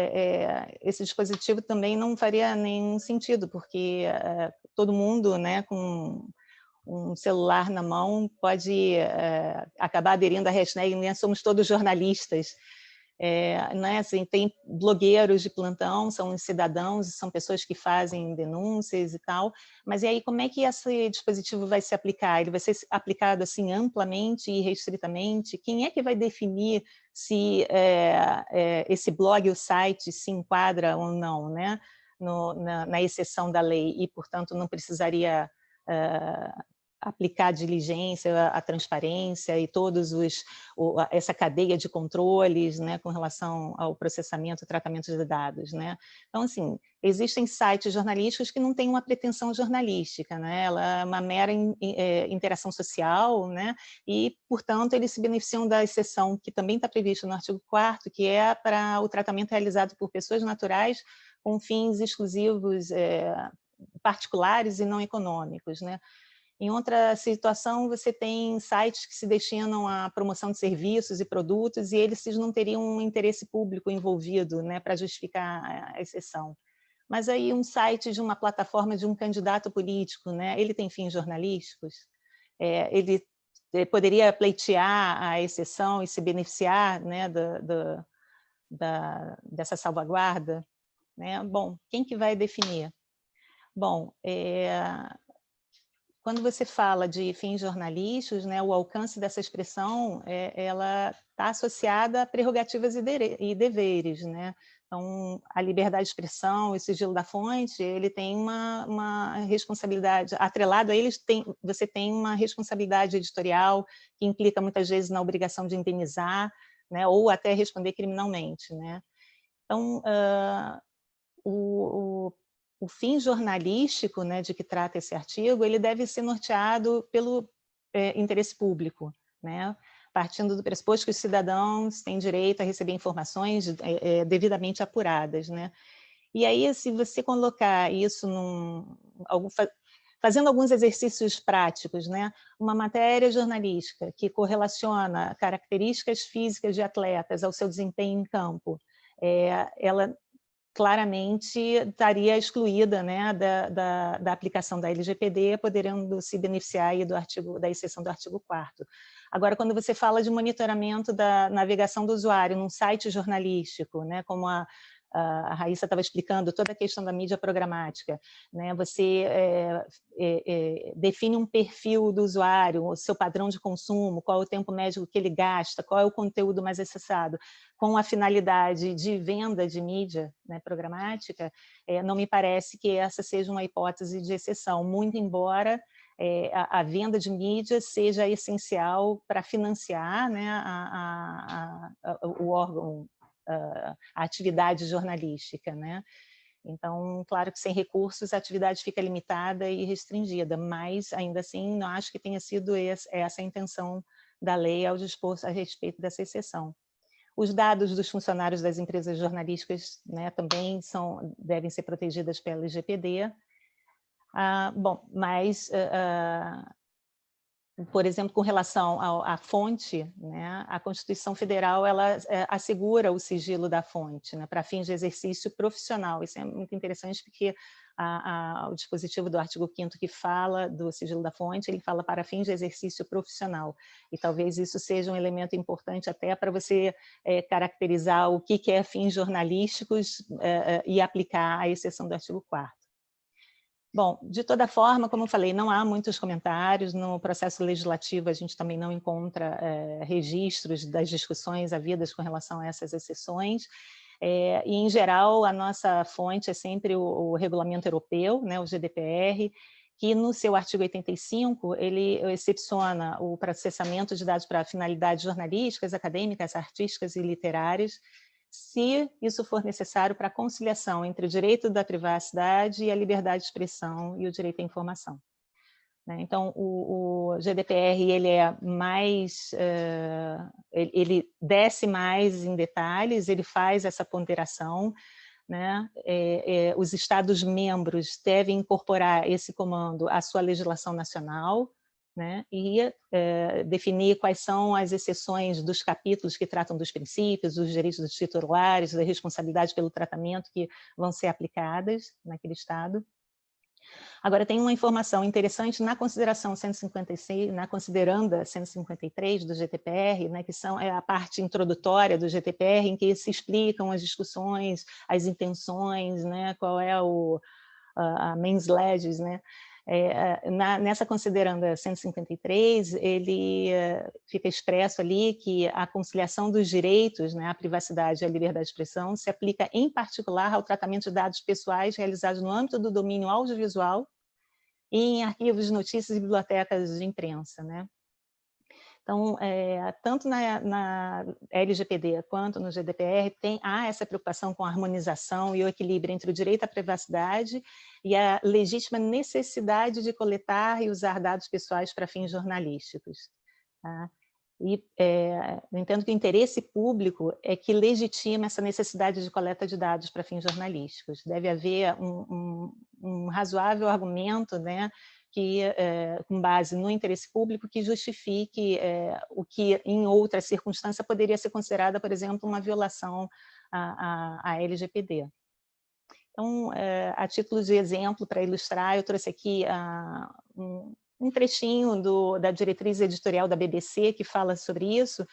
esse dispositivo também não faria nenhum sentido, porque todo mundo, né, com um celular na mão pode acabar aderindo à hashtag, né, somos todos jornalistas. Né, assim, tem blogueiros de plantão, são cidadãos, são pessoas que fazem denúncias e tal, mas e aí como é que esse dispositivo vai se aplicar? Ele vai ser aplicado assim amplamente e restritamente? Quem é que vai definir se esse blog ou site se enquadra ou não, né, na exceção da lei e, portanto, não precisaria aplicar a diligência, a transparência e essa cadeia de controles, né, com relação ao processamento e tratamento de dados, né? Então, assim, existem sites jornalísticos que não têm uma pretensão jornalística, né? Ela é uma mera interação social, né? E, portanto, eles se beneficiam da exceção que também está prevista no artigo 4º, que é para o tratamento realizado por pessoas naturais com fins exclusivos, particulares e não econômicos, né? Em outra situação, você tem sites que se destinam à promoção de serviços e produtos e eles não teriam um interesse público envolvido, né, para justificar a exceção. Mas aí um site de uma plataforma de um candidato político, né, ele tem fins jornalísticos? Ele poderia pleitear a exceção e se beneficiar, né, dessa salvaguarda? Né? Bom, quem que vai definir? Bom, quando você fala de fins jornalísticos, né, o alcance dessa expressão, ela está associada a prerrogativas e deveres, né? Então, a liberdade de expressão e o sigilo da fonte, ele tem uma responsabilidade, atrelado a eles, você tem uma responsabilidade editorial que implica muitas vezes na obrigação de indenizar, né, ou até responder criminalmente, né? Então, o fim jornalístico, né, de que trata esse artigo, ele deve ser norteado pelo interesse público, né, partindo do pressuposto que os cidadãos têm direito a receber informações devidamente apuradas, né. E aí, se você colocar isso fazendo alguns exercícios práticos, né, uma matéria jornalística que correlaciona características físicas de atletas ao seu desempenho em campo, ela claramente estaria excluída, né, da aplicação da LGPD, podendo se beneficiar aí da exceção do artigo 4º. Agora, quando você fala de monitoramento da navegação do usuário num site jornalístico, né, como a Raíssa estava explicando, toda a questão da mídia programática, né, você define um perfil do usuário, o seu padrão de consumo, qual é o tempo médio que ele gasta, qual é o conteúdo mais acessado, com a finalidade de venda de mídia, né, programática, não me parece que essa seja uma hipótese de exceção, muito embora a venda de mídia seja essencial para financiar, né, o órgão, a atividade jornalística, né? Então, claro que sem recursos a atividade fica limitada e restringida, mas ainda assim não acho que tenha sido essa a intenção da lei ao dispor a respeito dessa exceção. Os dados dos funcionários das empresas jornalísticas, né, também devem ser protegidos pela LGPD. Bom, mas por exemplo, com relação à fonte, né, a Constituição Federal ela assegura o sigilo da fonte, né, para fins de exercício profissional. Isso é muito interessante porque o dispositivo do artigo 5º que fala do sigilo da fonte, ele fala para fins de exercício profissional. E talvez isso seja um elemento importante até para você caracterizar o que é fins jornalísticos e aplicar a exceção do artigo 4º. Bom, de toda forma, como eu falei, não há muitos comentários. No processo legislativo, a gente também não encontra registros das discussões havidas com relação a essas exceções. E, em geral, a nossa fonte é sempre o regulamento europeu, né, o GDPR, que no seu artigo 85, ele excepciona o processamento de dados para finalidades jornalísticas, acadêmicas, artísticas e literárias, se isso for necessário para a conciliação entre o direito da privacidade e a liberdade de expressão e o direito à informação. Então, o GDPR ele é mais, ele desce mais em detalhes, ele faz essa ponderação, né? Os Estados-membros devem incorporar esse comando à sua legislação nacional, né? E definir quais são as exceções dos capítulos que tratam dos princípios, dos direitos dos titulares, da responsabilidade pelo tratamento que vão ser aplicadas naquele Estado. Agora, tem uma informação interessante na consideração 156, na consideranda 153 do GDPR, né, que é a parte introdutória do GDPR, em que se explicam as discussões, as intenções, né, qual é a mens legis, né. Nessa consideranda 153, ele fica expresso ali que a conciliação dos direitos, né, à privacidade e à liberdade de expressão se aplica em particular ao tratamento de dados pessoais realizados no âmbito do domínio audiovisual e em arquivos de notícias e bibliotecas de imprensa, né? Então, tanto na LGPD quanto no GDPR, há essa preocupação com a harmonização e o equilíbrio entre o direito à privacidade e a legítima necessidade de coletar e usar dados pessoais para fins jornalísticos. Tá? E eu entendo que o interesse público é que legitima essa necessidade de coleta de dados para fins jornalísticos. Deve haver um razoável argumento, né, que, com base no interesse público, que justifique o que, em outra circunstância, poderia ser considerada, por exemplo, uma violação à LGPD. Então, a título de exemplo, para ilustrar, eu trouxe aqui um trechinho da diretriz editorial da BBC, que fala sobre isso,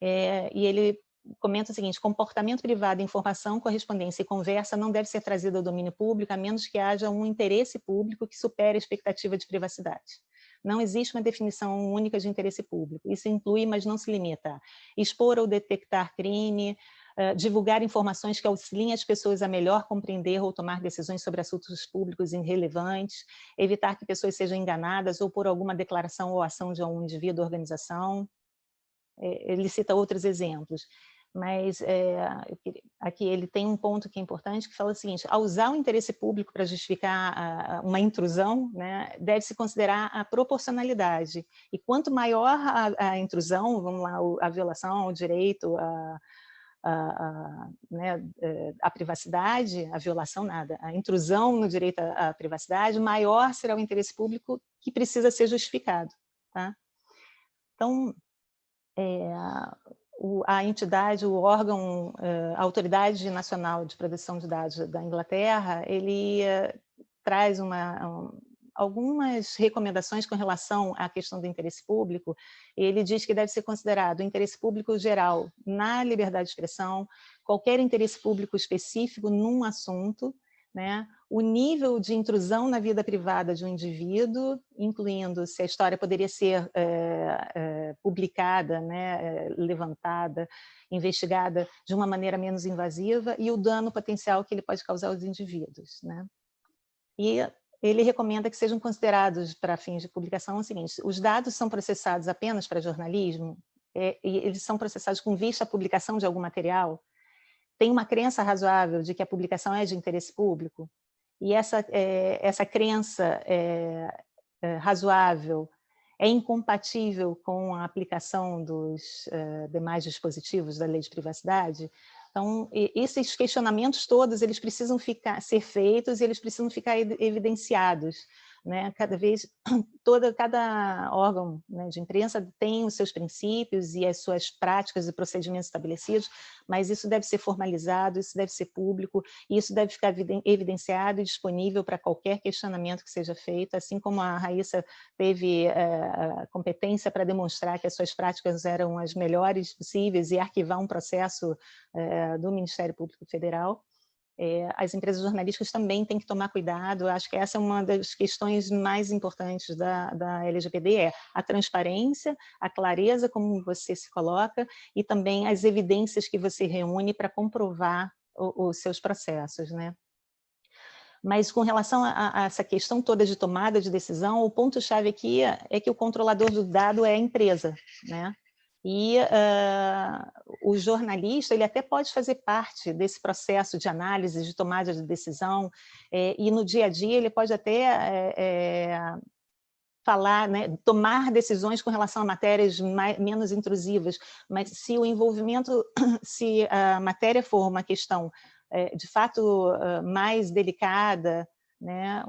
e ele comenta o seguinte: comportamento privado, informação, correspondência e conversa não deve ser trazido ao domínio público a menos que haja um interesse público que supere a expectativa de privacidade. Não existe uma definição única de interesse público. Isso inclui, mas não se limita a expor ou detectar crime, divulgar informações que auxiliem as pessoas a melhor compreender ou tomar decisões sobre assuntos públicos irrelevantes, evitar que pessoas sejam enganadas ou por alguma declaração ou ação de um indivíduo ou organização. Ele cita outros exemplos, mas aqui ele tem um ponto que é importante, que fala o seguinte: ao usar o interesse público para justificar uma intrusão, né, deve-se considerar a proporcionalidade, e quanto maior a intrusão, vamos lá, a violação ao direito a privacidade, a violação nada, a intrusão no direito à privacidade, maior será o interesse público que precisa ser justificado. Tá? Então, a entidade, o órgão, a Autoridade Nacional de Proteção de Dados da Inglaterra, ele traz algumas recomendações com relação à questão do interesse público. Ele diz que deve ser considerado o interesse público geral na liberdade de expressão, qualquer interesse público específico num assunto, né? O nível de intrusão na vida privada de um indivíduo, incluindo se a história poderia ser publicada, né, levantada, investigada de uma maneira menos invasiva, e o dano potencial que ele pode causar aos indivíduos, né? E ele recomenda que sejam considerados para fins de publicação o seguinte: os dados são processados apenas para jornalismo, e eles são processados com vista à publicação de algum material, tem uma crença razoável de que a publicação é de interesse público, e essa crença razoável é incompatível com a aplicação dos demais dispositivos da lei de privacidade. Então, esses questionamentos todos, eles precisam ser feitos e eles precisam ficar evidenciados né? Cada órgão, né, de imprensa tem os seus princípios e as suas práticas e procedimentos estabelecidos, mas isso deve ser formalizado, isso deve ser público, e isso deve ficar evidenciado e disponível para qualquer questionamento que seja feito, assim como a Raíssa teve a competência para demonstrar que as suas práticas eram as melhores possíveis e arquivar um processo do Ministério Público Federal. As empresas jornalísticas também têm que tomar cuidado. Acho que essa é uma das questões mais importantes da LGPD, a transparência, a clareza como você se coloca e também as evidências que você reúne para comprovar os seus processos, né? Mas com relação a essa questão toda de tomada de decisão, o ponto-chave aqui é que o controlador do dado é a empresa, né? E o jornalista, ele até pode fazer parte desse processo de análise, de tomada de decisão, e no dia a dia ele pode até falar, né, tomar decisões com relação a matérias menos intrusivas, mas se o envolvimento, se a matéria for uma questão de fato mais delicada, né,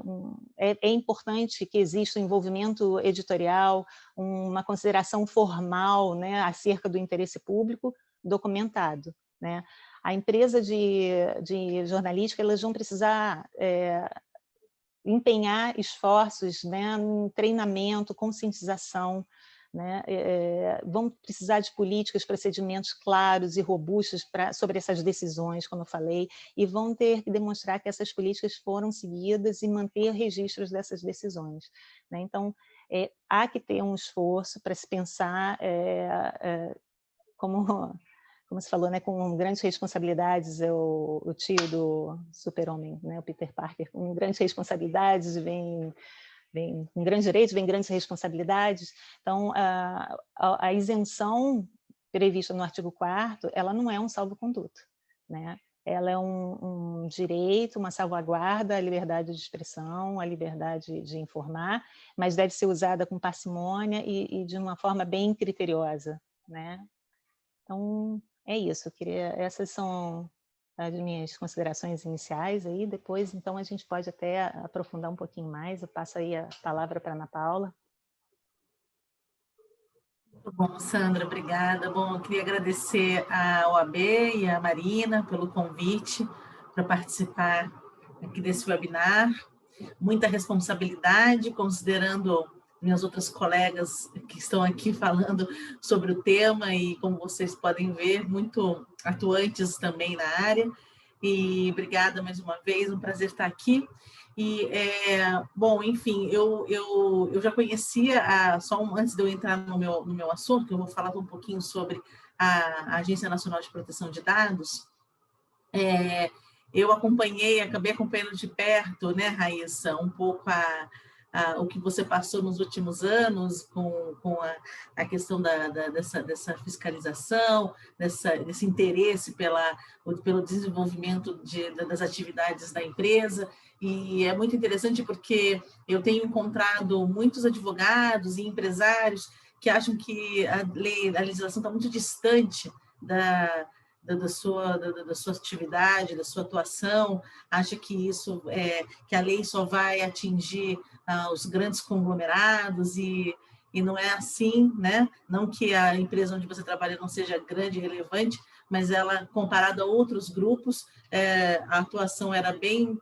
é importante que exista um envolvimento editorial, uma consideração formal, né, acerca do interesse público documentado, né? A empresa de jornalística, elas vão precisar empenhar esforços, né, em treinamento, conscientização, né, vão precisar de políticas, procedimentos claros e robustos sobre essas decisões, como eu falei, e vão ter que demonstrar que essas políticas foram seguidas e manter registros dessas decisões, né? Então, há que ter um esforço para se pensar como se falou, né, com grandes responsabilidades, o tio do super-homem, né, o Peter Parker, com grandes responsabilidades, vem com grandes direitos, vem grandes responsabilidades. Então, a isenção prevista no artigo 4º, ela não é um salvo-conduto, né? Ela é um direito, uma salvaguarda à liberdade de expressão, à liberdade de informar, mas deve ser usada com parcimônia e de uma forma bem criteriosa, né? Então, é isso. Essas são as minhas considerações iniciais aí, depois então a gente pode até aprofundar um pouquinho mais. Eu passo aí a palavra para a Ana Paula. Muito bom, Sandra, obrigada. Bom, eu queria agradecer à OAB e à Marina pelo convite para participar aqui desse webinar. Muita responsabilidade, considerando minhas outras colegas que estão aqui falando sobre o tema e, como vocês podem ver, muito atuantes também na área. E obrigada mais uma vez, um prazer estar aqui. E, bom, enfim, eu já conhecia, antes de eu entrar no meu assunto, que eu vou falar um pouquinho sobre a Agência Nacional de Proteção de Dados, eu acabei acompanhando de perto, né, Raíssa, um pouco o que você passou nos últimos anos com a questão dessa fiscalização, desse interesse pelo desenvolvimento das atividades da empresa. E é muito interessante porque eu tenho encontrado muitos advogados e empresários que acham que a legislação está muito distante da sua atividade, da sua atuação, acha que que a lei só vai atingir os grandes conglomerados e não é assim, né? Não que a empresa onde você trabalha não seja grande e relevante, mas ela, comparada a outros grupos, a atuação era bem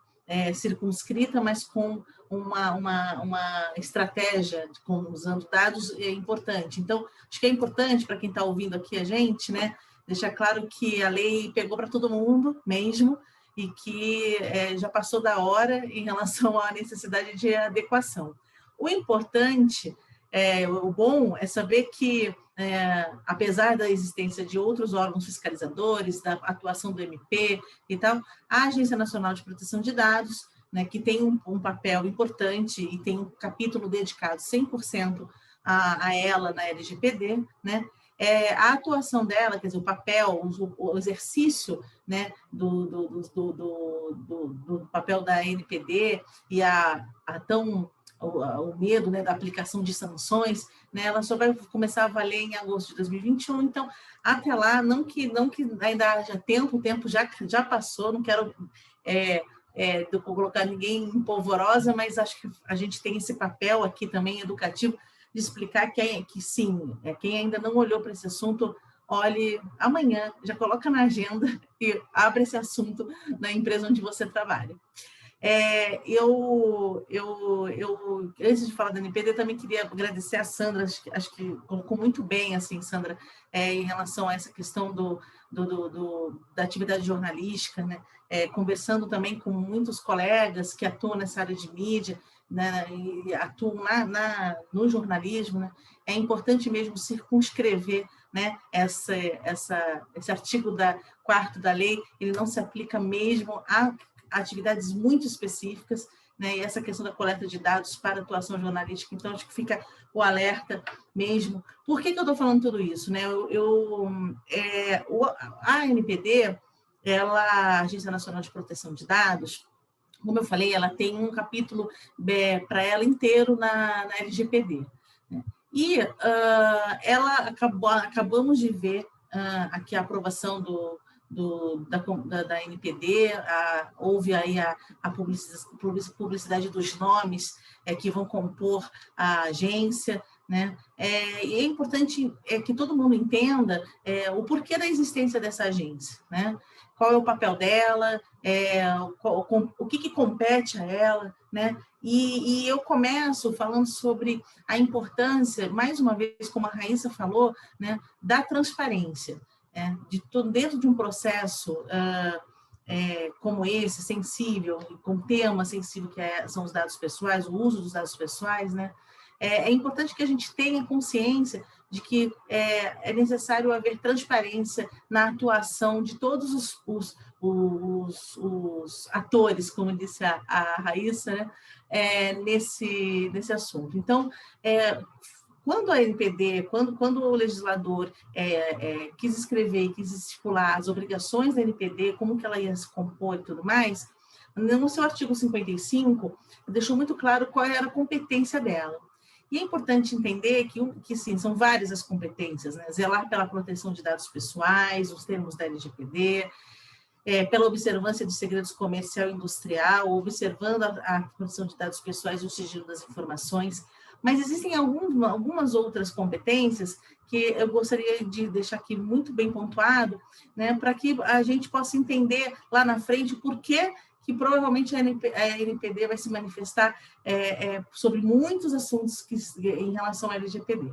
circunscrita, mas com uma estratégia, usando dados, é importante. Então, acho que é importante para quem está ouvindo aqui a gente, né, deixar claro que a lei pegou para todo mundo mesmo e que já passou da hora em relação à necessidade de adequação. O importante, o bom é saber que, apesar da existência de outros órgãos fiscalizadores, da atuação do MP e tal, a Agência Nacional de Proteção de Dados, né, que tem um papel importante e tem um capítulo dedicado 100% a ela na LGPD, né, a atuação dela, quer dizer, o papel, o exercício, né, do papel da NPD e o medo, né, da aplicação de sanções, né, ela só vai começar a valer em agosto de 2021, então, até lá, não que ainda haja tempo, o tempo já passou, não quero de colocar ninguém em polvorosa, mas acho que a gente tem esse papel aqui também educativo de explicar que sim, quem ainda não olhou para esse assunto, olhe amanhã, já coloca na agenda e abre esse assunto na empresa onde você trabalha. Antes de falar da NPD, também queria agradecer a Sandra, acho que colocou muito bem, assim, Sandra, em relação a essa questão da atividade jornalística, né? Conversando também com muitos colegas que atuam nessa área de mídia, né, e atuam no jornalismo, né? É importante mesmo circunscrever, né, esse artigo 4º da lei, ele não se aplica mesmo a atividades muito específicas, né, e essa questão da coleta de dados para atuação jornalística, então acho que fica o alerta mesmo. Por que eu estou falando tudo isso? Né? A ANPD, a Agência Nacional de Proteção de Dados, como eu falei, ela tem um capítulo para ela inteiro na LGPD. Né? E acabamos de ver aqui a aprovação da NPD, houve aí a publicidade dos nomes que vão compor a agência, né? E é importante que todo mundo entenda o porquê da existência dessa agência, né? Qual é o papel dela, o que compete a ela, né? E eu começo falando sobre a importância, mais uma vez, como a Raíssa falou, né, da transparência. Dentro de um processo como esse, sensível, com tema sensível que são os dados pessoais, o uso dos dados pessoais, né? É importante que a gente tenha consciência de que é necessário haver transparência na atuação de todos os atores, como disse a Raíssa, né? Nesse assunto. Então, quando a NPD, quando o legislador quis escrever e quis estipular as obrigações da NPD, como que ela ia se compor e tudo mais, no seu artigo 55, deixou muito claro qual era a competência dela. E é importante entender que sim, são várias as competências, né? Zelar pela proteção de dados pessoais, os termos da LGPD, pela observância de segredos comercial e industrial, observando a proteção de dados pessoais e o sigilo das informações. Mas existem algumas outras competências que eu gostaria de deixar aqui muito bem pontuado, né, para que a gente possa entender lá na frente por que provavelmente a NPD vai se manifestar sobre muitos assuntos em relação à LGPD.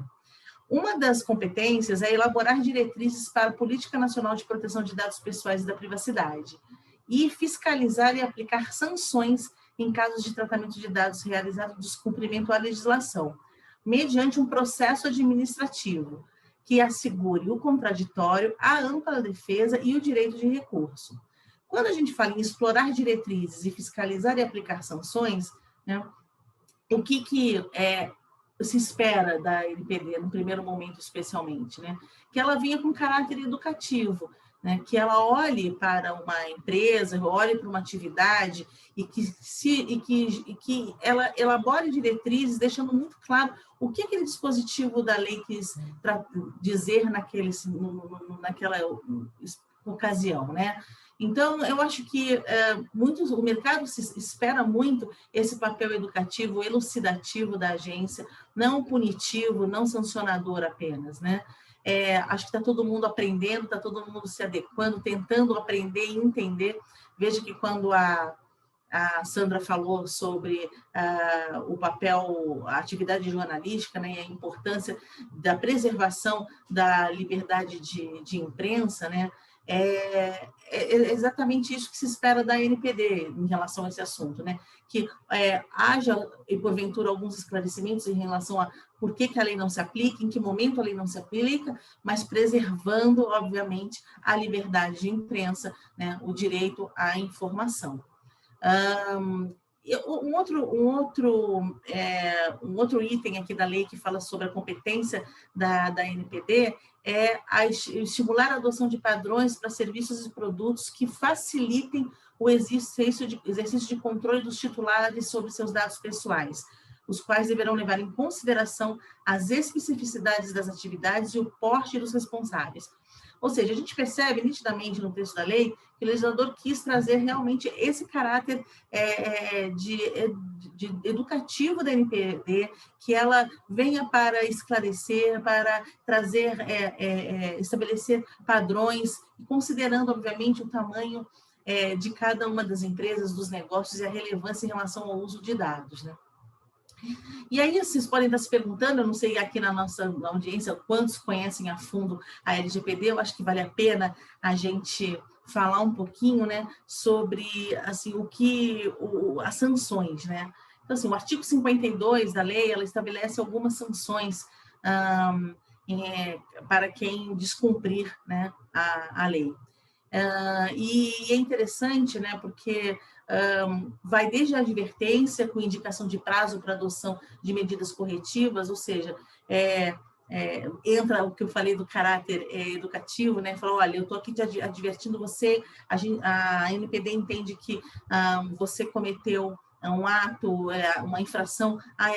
Uma das competências é elaborar diretrizes para a Política Nacional de Proteção de Dados Pessoais e da Privacidade e fiscalizar e aplicar sanções em casos de tratamento de dados realizados em descumprimento à legislação, mediante um processo administrativo que assegure o contraditório, a ampla defesa e o direito de recurso. Quando a gente fala em explorar diretrizes e fiscalizar e aplicar sanções, né, o que se espera da NPD, no primeiro momento especialmente, né? Que ela venha com caráter educativo, né? Que ela olhe para uma empresa, olhe para uma atividade e que ela elabore diretrizes, deixando muito claro o que aquele dispositivo da lei quis dizer naquela ocasião, né? Então, eu acho que o mercado espera muito esse papel educativo, elucidativo da agência, não punitivo, não sancionador apenas, né? Acho que está todo mundo aprendendo, está todo mundo se adequando, tentando aprender e entender. Veja que quando a Sandra falou sobre o papel, a atividade jornalística, né, e a importância da preservação da liberdade de imprensa, né? É exatamente isso que se espera da NPD em relação a esse assunto, né? Que haja, e porventura, alguns esclarecimentos em relação a por que a lei não se aplica, em que momento a lei não se aplica, mas preservando, obviamente, a liberdade de imprensa, né? O direito à informação. Um outro item aqui da lei que fala sobre a competência da NPD é estimular a adoção de padrões para serviços e produtos que facilitem o exercício de controle dos titulares sobre seus dados pessoais, os quais deverão levar em consideração as especificidades das atividades e o porte dos responsáveis. Ou seja, a gente percebe nitidamente no texto da lei que o legislador quis trazer realmente esse caráter de educativo da NPD, que ela venha para esclarecer, para trazer, estabelecer padrões, considerando, obviamente, o tamanho de cada uma das empresas, dos negócios e a relevância em relação ao uso de dados, né? E aí vocês podem estar se perguntando, eu não sei aqui na nossa audiência quantos conhecem a fundo a LGPD, eu acho que vale a pena a gente falar um pouquinho, né, sobre assim, as sanções, né? Então, assim, o artigo 52 da lei, ela estabelece algumas sanções para quem descumprir, né, a lei. E é interessante, né, porque vai desde a advertência, com indicação de prazo para adoção de medidas corretivas, ou seja, entra o que eu falei do caráter educativo, né? Falou, olha, eu estou aqui te advertindo você, a NPD entende que você cometeu um ato, uma infração à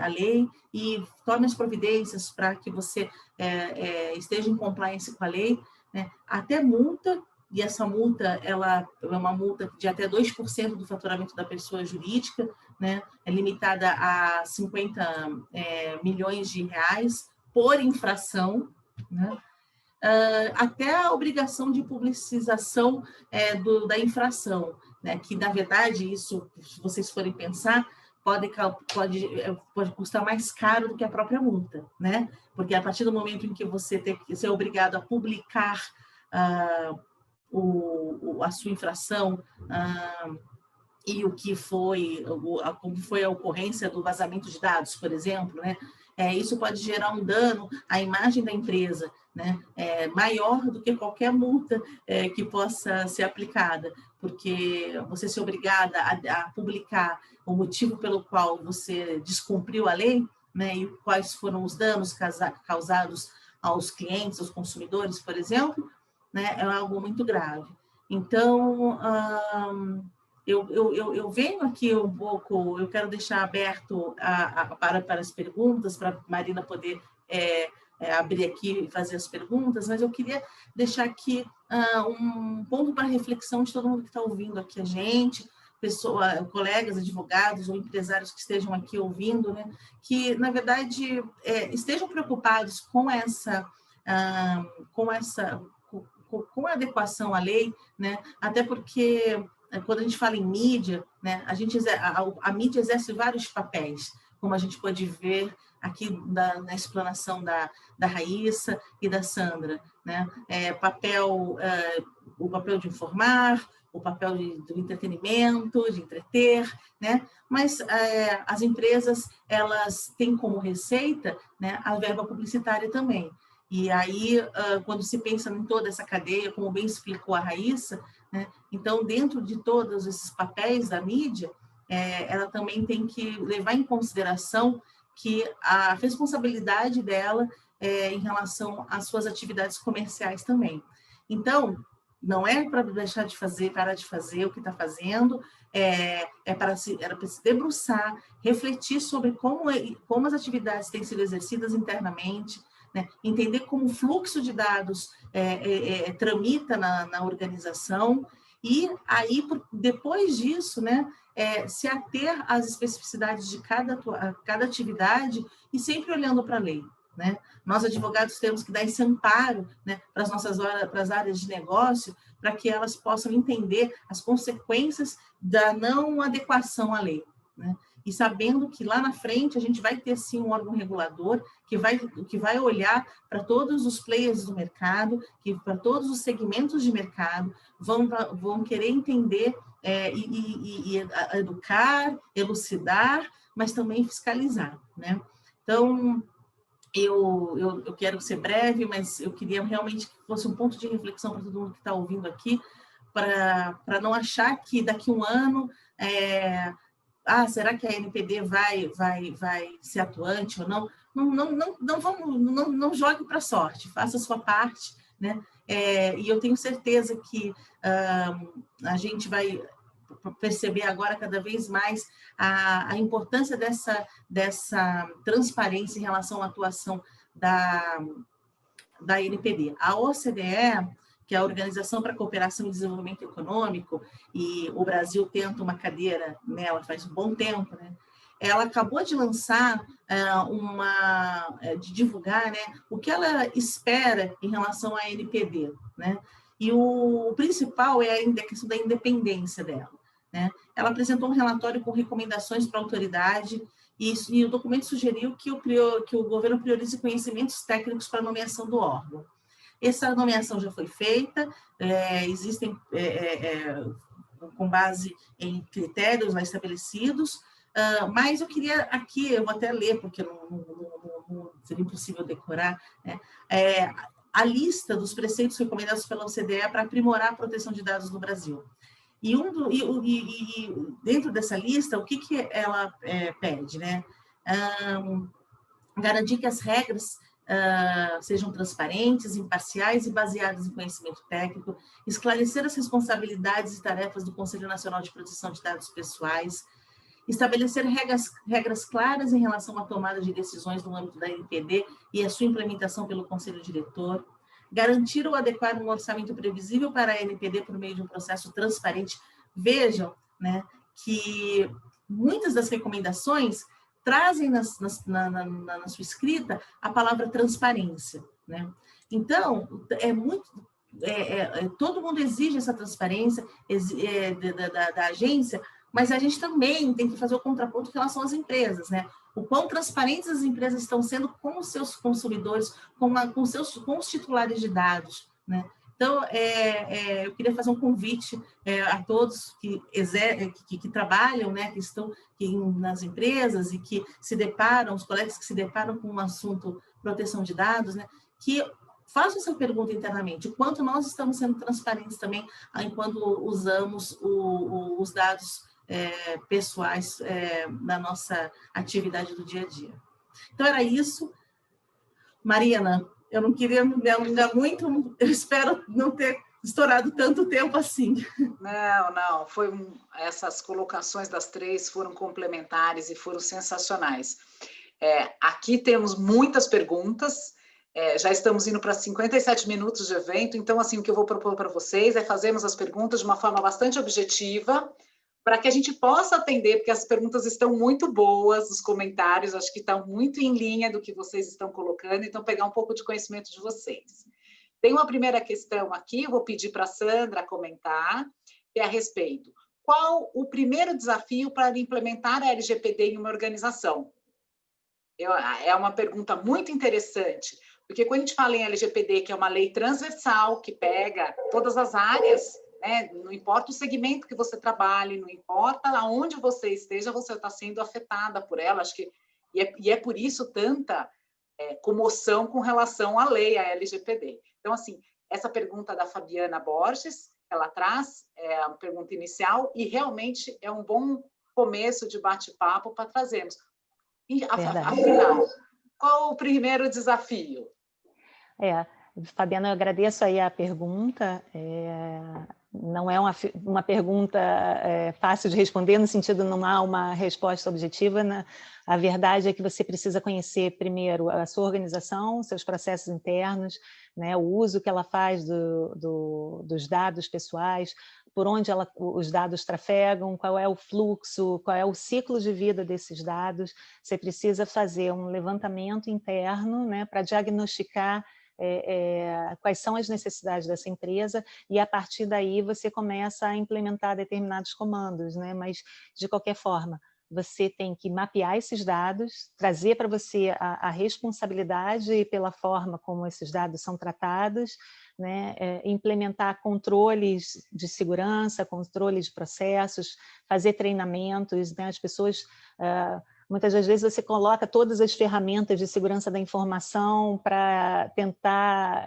lei, e tome as providências para que você esteja em compliance com a lei, né? Até multa. E essa multa, ela é uma multa de até 2% do faturamento da pessoa jurídica, né? É limitada a 50 milhões de reais por infração, né? Até a obrigação de publicização da infração, né? Que, na verdade, isso, se vocês forem pensar, pode custar mais caro do que a própria multa, né? Porque a partir do momento em que você é obrigado a publicar a sua infração e como foi a ocorrência do vazamento de dados, por exemplo, né? Isso pode gerar um dano à imagem da empresa, né? Maior do que qualquer multa que possa ser aplicada, porque você ser obrigada a publicar o motivo pelo qual você descumpriu a lei, né? E quais foram os danos causados aos clientes, aos consumidores, por exemplo, né? É algo muito grave. Então, eu venho aqui um pouco, eu quero deixar aberto para as perguntas, para a Marina poder abrir aqui e fazer as perguntas, mas eu queria deixar aqui um ponto para reflexão de todo mundo que está ouvindo aqui a gente, colegas, advogados ou empresários que estejam aqui ouvindo, né, que, na verdade, estejam preocupados com a adequação à lei, né? Até porque quando a gente fala em mídia, né, a mídia exerce vários papéis, como a gente pode ver aqui na explanação da Raíssa e da Sandra, né? O papel de informar, o papel do entretenimento, de entreter, né? Mas as empresas, elas têm como receita, né, a verba publicitária também. E aí, quando se pensa em toda essa cadeia, como bem explicou a Raíssa, né, então, dentro de todos esses papéis da mídia, ela também tem que levar em consideração que a responsabilidade dela em relação às suas atividades comerciais também. Então, não é para deixar de fazer, parar de fazer o que está fazendo, era para se debruçar, refletir sobre como as atividades têm sido exercidas internamente, né? Entender como o fluxo de dados tramita na organização, e aí, depois disso, né, se ater às especificidades de cada atividade e sempre olhando para a lei, né? Nós, advogados, temos que dar esse amparo, né, para as áreas de negócio, para que elas possam entender as consequências da não adequação à lei, né? E sabendo que lá na frente a gente vai ter, sim, um órgão regulador que vai olhar para todos os players do mercado, que para todos os segmentos de mercado vão querer entender e educar, elucidar, mas também fiscalizar, né? Então, eu quero ser breve, mas eu queria realmente que fosse um ponto de reflexão para todo mundo que está ouvindo aqui, para não achar que daqui a um ano... será que a NPD vai ser atuante ou não? Não jogue para a sorte, faça a sua parte, né? E eu tenho certeza que a gente vai perceber agora cada vez mais a importância dessa transparência em relação à atuação da NPD. A OCDE, que é a Organização para a Cooperação e Desenvolvimento Econômico, e o Brasil tenta uma cadeira nela faz um bom tempo, né? Ela acabou de lançar, de divulgar, né, o que ela espera em relação à NPD, né? E o principal é a questão da independência dela, né? Ela apresentou um relatório com recomendações para a autoridade e o documento sugeriu que o governo priorize conhecimentos técnicos para a nomeação do órgão. Essa nomeação já foi feita, existem, com base em critérios lá estabelecidos, mas eu queria aqui, eu vou até ler, porque não seria impossível decorar, né? A lista dos preceitos recomendados pela OCDE para aprimorar a proteção de dados no Brasil. E dentro dessa lista, o que ela pede, né? Garantir que as regras sejam transparentes, imparciais e baseadas em conhecimento técnico, esclarecer as responsabilidades e tarefas do Conselho Nacional de Proteção de Dados Pessoais, estabelecer regras claras em relação à tomada de decisões no âmbito da NPD e a sua implementação pelo Conselho Diretor, garantir ou adequar um orçamento previsível para a NPD por meio de um processo transparente. Vejam, né, que muitas das recomendações trazem na sua escrita a palavra transparência, né? Então, todo mundo exige essa transparência da agência, mas a gente também tem que fazer o contraponto em relação às empresas, né? O quão transparentes as empresas estão sendo com os seus consumidores, com os titulares de dados, né? Então, eu queria fazer um convite a todos que trabalham, né, que estão nas empresas e que se deparam, os colegas que se deparam com um assunto proteção de dados, né, que façam essa pergunta internamente, o quanto nós estamos sendo transparentes também enquanto usamos os dados pessoais na nossa atividade do dia a dia. Então, era isso. Marina, eu não queria me alongar muito, eu espero não ter estourado tanto tempo assim. Não, essas colocações das três foram complementares e foram sensacionais. Aqui temos muitas perguntas, já estamos indo para 57 minutos de evento, então, assim, o que eu vou propor para vocês é fazermos as perguntas de uma forma bastante objetiva, para que a gente possa atender, porque as perguntas estão muito boas, os comentários, acho que estão muito em linha do que vocês estão colocando, então pegar um pouco de conhecimento de vocês. Tem uma primeira questão aqui, eu vou pedir para a Sandra comentar, que é a respeito. Qual o primeiro desafio para implementar a LGPD em uma organização? É uma pergunta muito interessante, porque quando a gente fala em LGPD, que é uma lei transversal, que pega todas as áreas, né? Não importa o segmento que você trabalhe, não importa aonde você esteja, você está sendo afetada por ela. Acho que e é por isso tanta comoção com relação à lei, à LGPD. Então, assim, essa pergunta da Fabiana Borges, ela traz a pergunta inicial e realmente é um bom começo de bate-papo para trazermos. E, afinal, qual o primeiro desafio? Fabiana, eu agradeço aí a pergunta. Não é uma pergunta fácil de responder, no sentido não há uma resposta objetiva. Né? A verdade é que você precisa conhecer primeiro a sua organização, seus processos internos, né? O uso que ela faz dos dados pessoais, por onde os dados trafegam, qual é o fluxo, qual é o ciclo de vida desses dados. Você precisa fazer um levantamento interno, né, para diagnosticar quais são as necessidades dessa empresa, e a partir daí você começa a implementar determinados comandos, né? Mas, de qualquer forma, você tem que mapear esses dados, trazer para você a responsabilidade pela forma como esses dados são tratados, né? Implementar controles de segurança, controle de processos, fazer treinamentos, né? As pessoas... Muitas das vezes você coloca todas as ferramentas de segurança da informação para tentar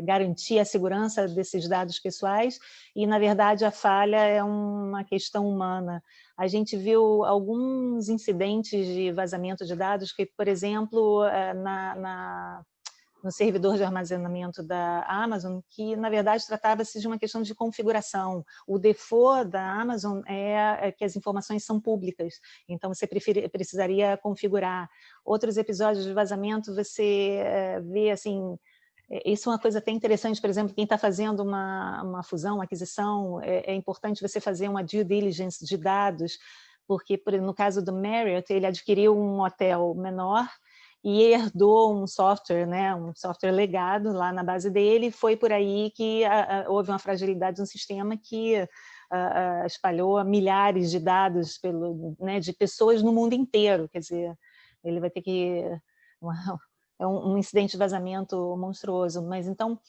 garantir a segurança desses dados pessoais e, na verdade, a falha é uma questão humana. A gente viu alguns incidentes de vazamento de dados que, por exemplo, no servidor de armazenamento da Amazon, que, na verdade, tratava-se de uma questão de configuração. O default da Amazon é que as informações são públicas, então você precisaria configurar. Outros episódios de vazamento, você vê, assim, isso é uma coisa até interessante, por exemplo, quem está fazendo uma fusão, uma aquisição, é importante você fazer uma due diligence de dados, porque no caso do Marriott, ele adquiriu um hotel menor e herdou um software, né, um software legado lá na base dele, foi por aí que houve uma fragilidade no sistema que espalhou milhares de dados né, de pessoas no mundo inteiro, quer dizer, ele vai ter que... É um incidente de vazamento monstruoso, mas então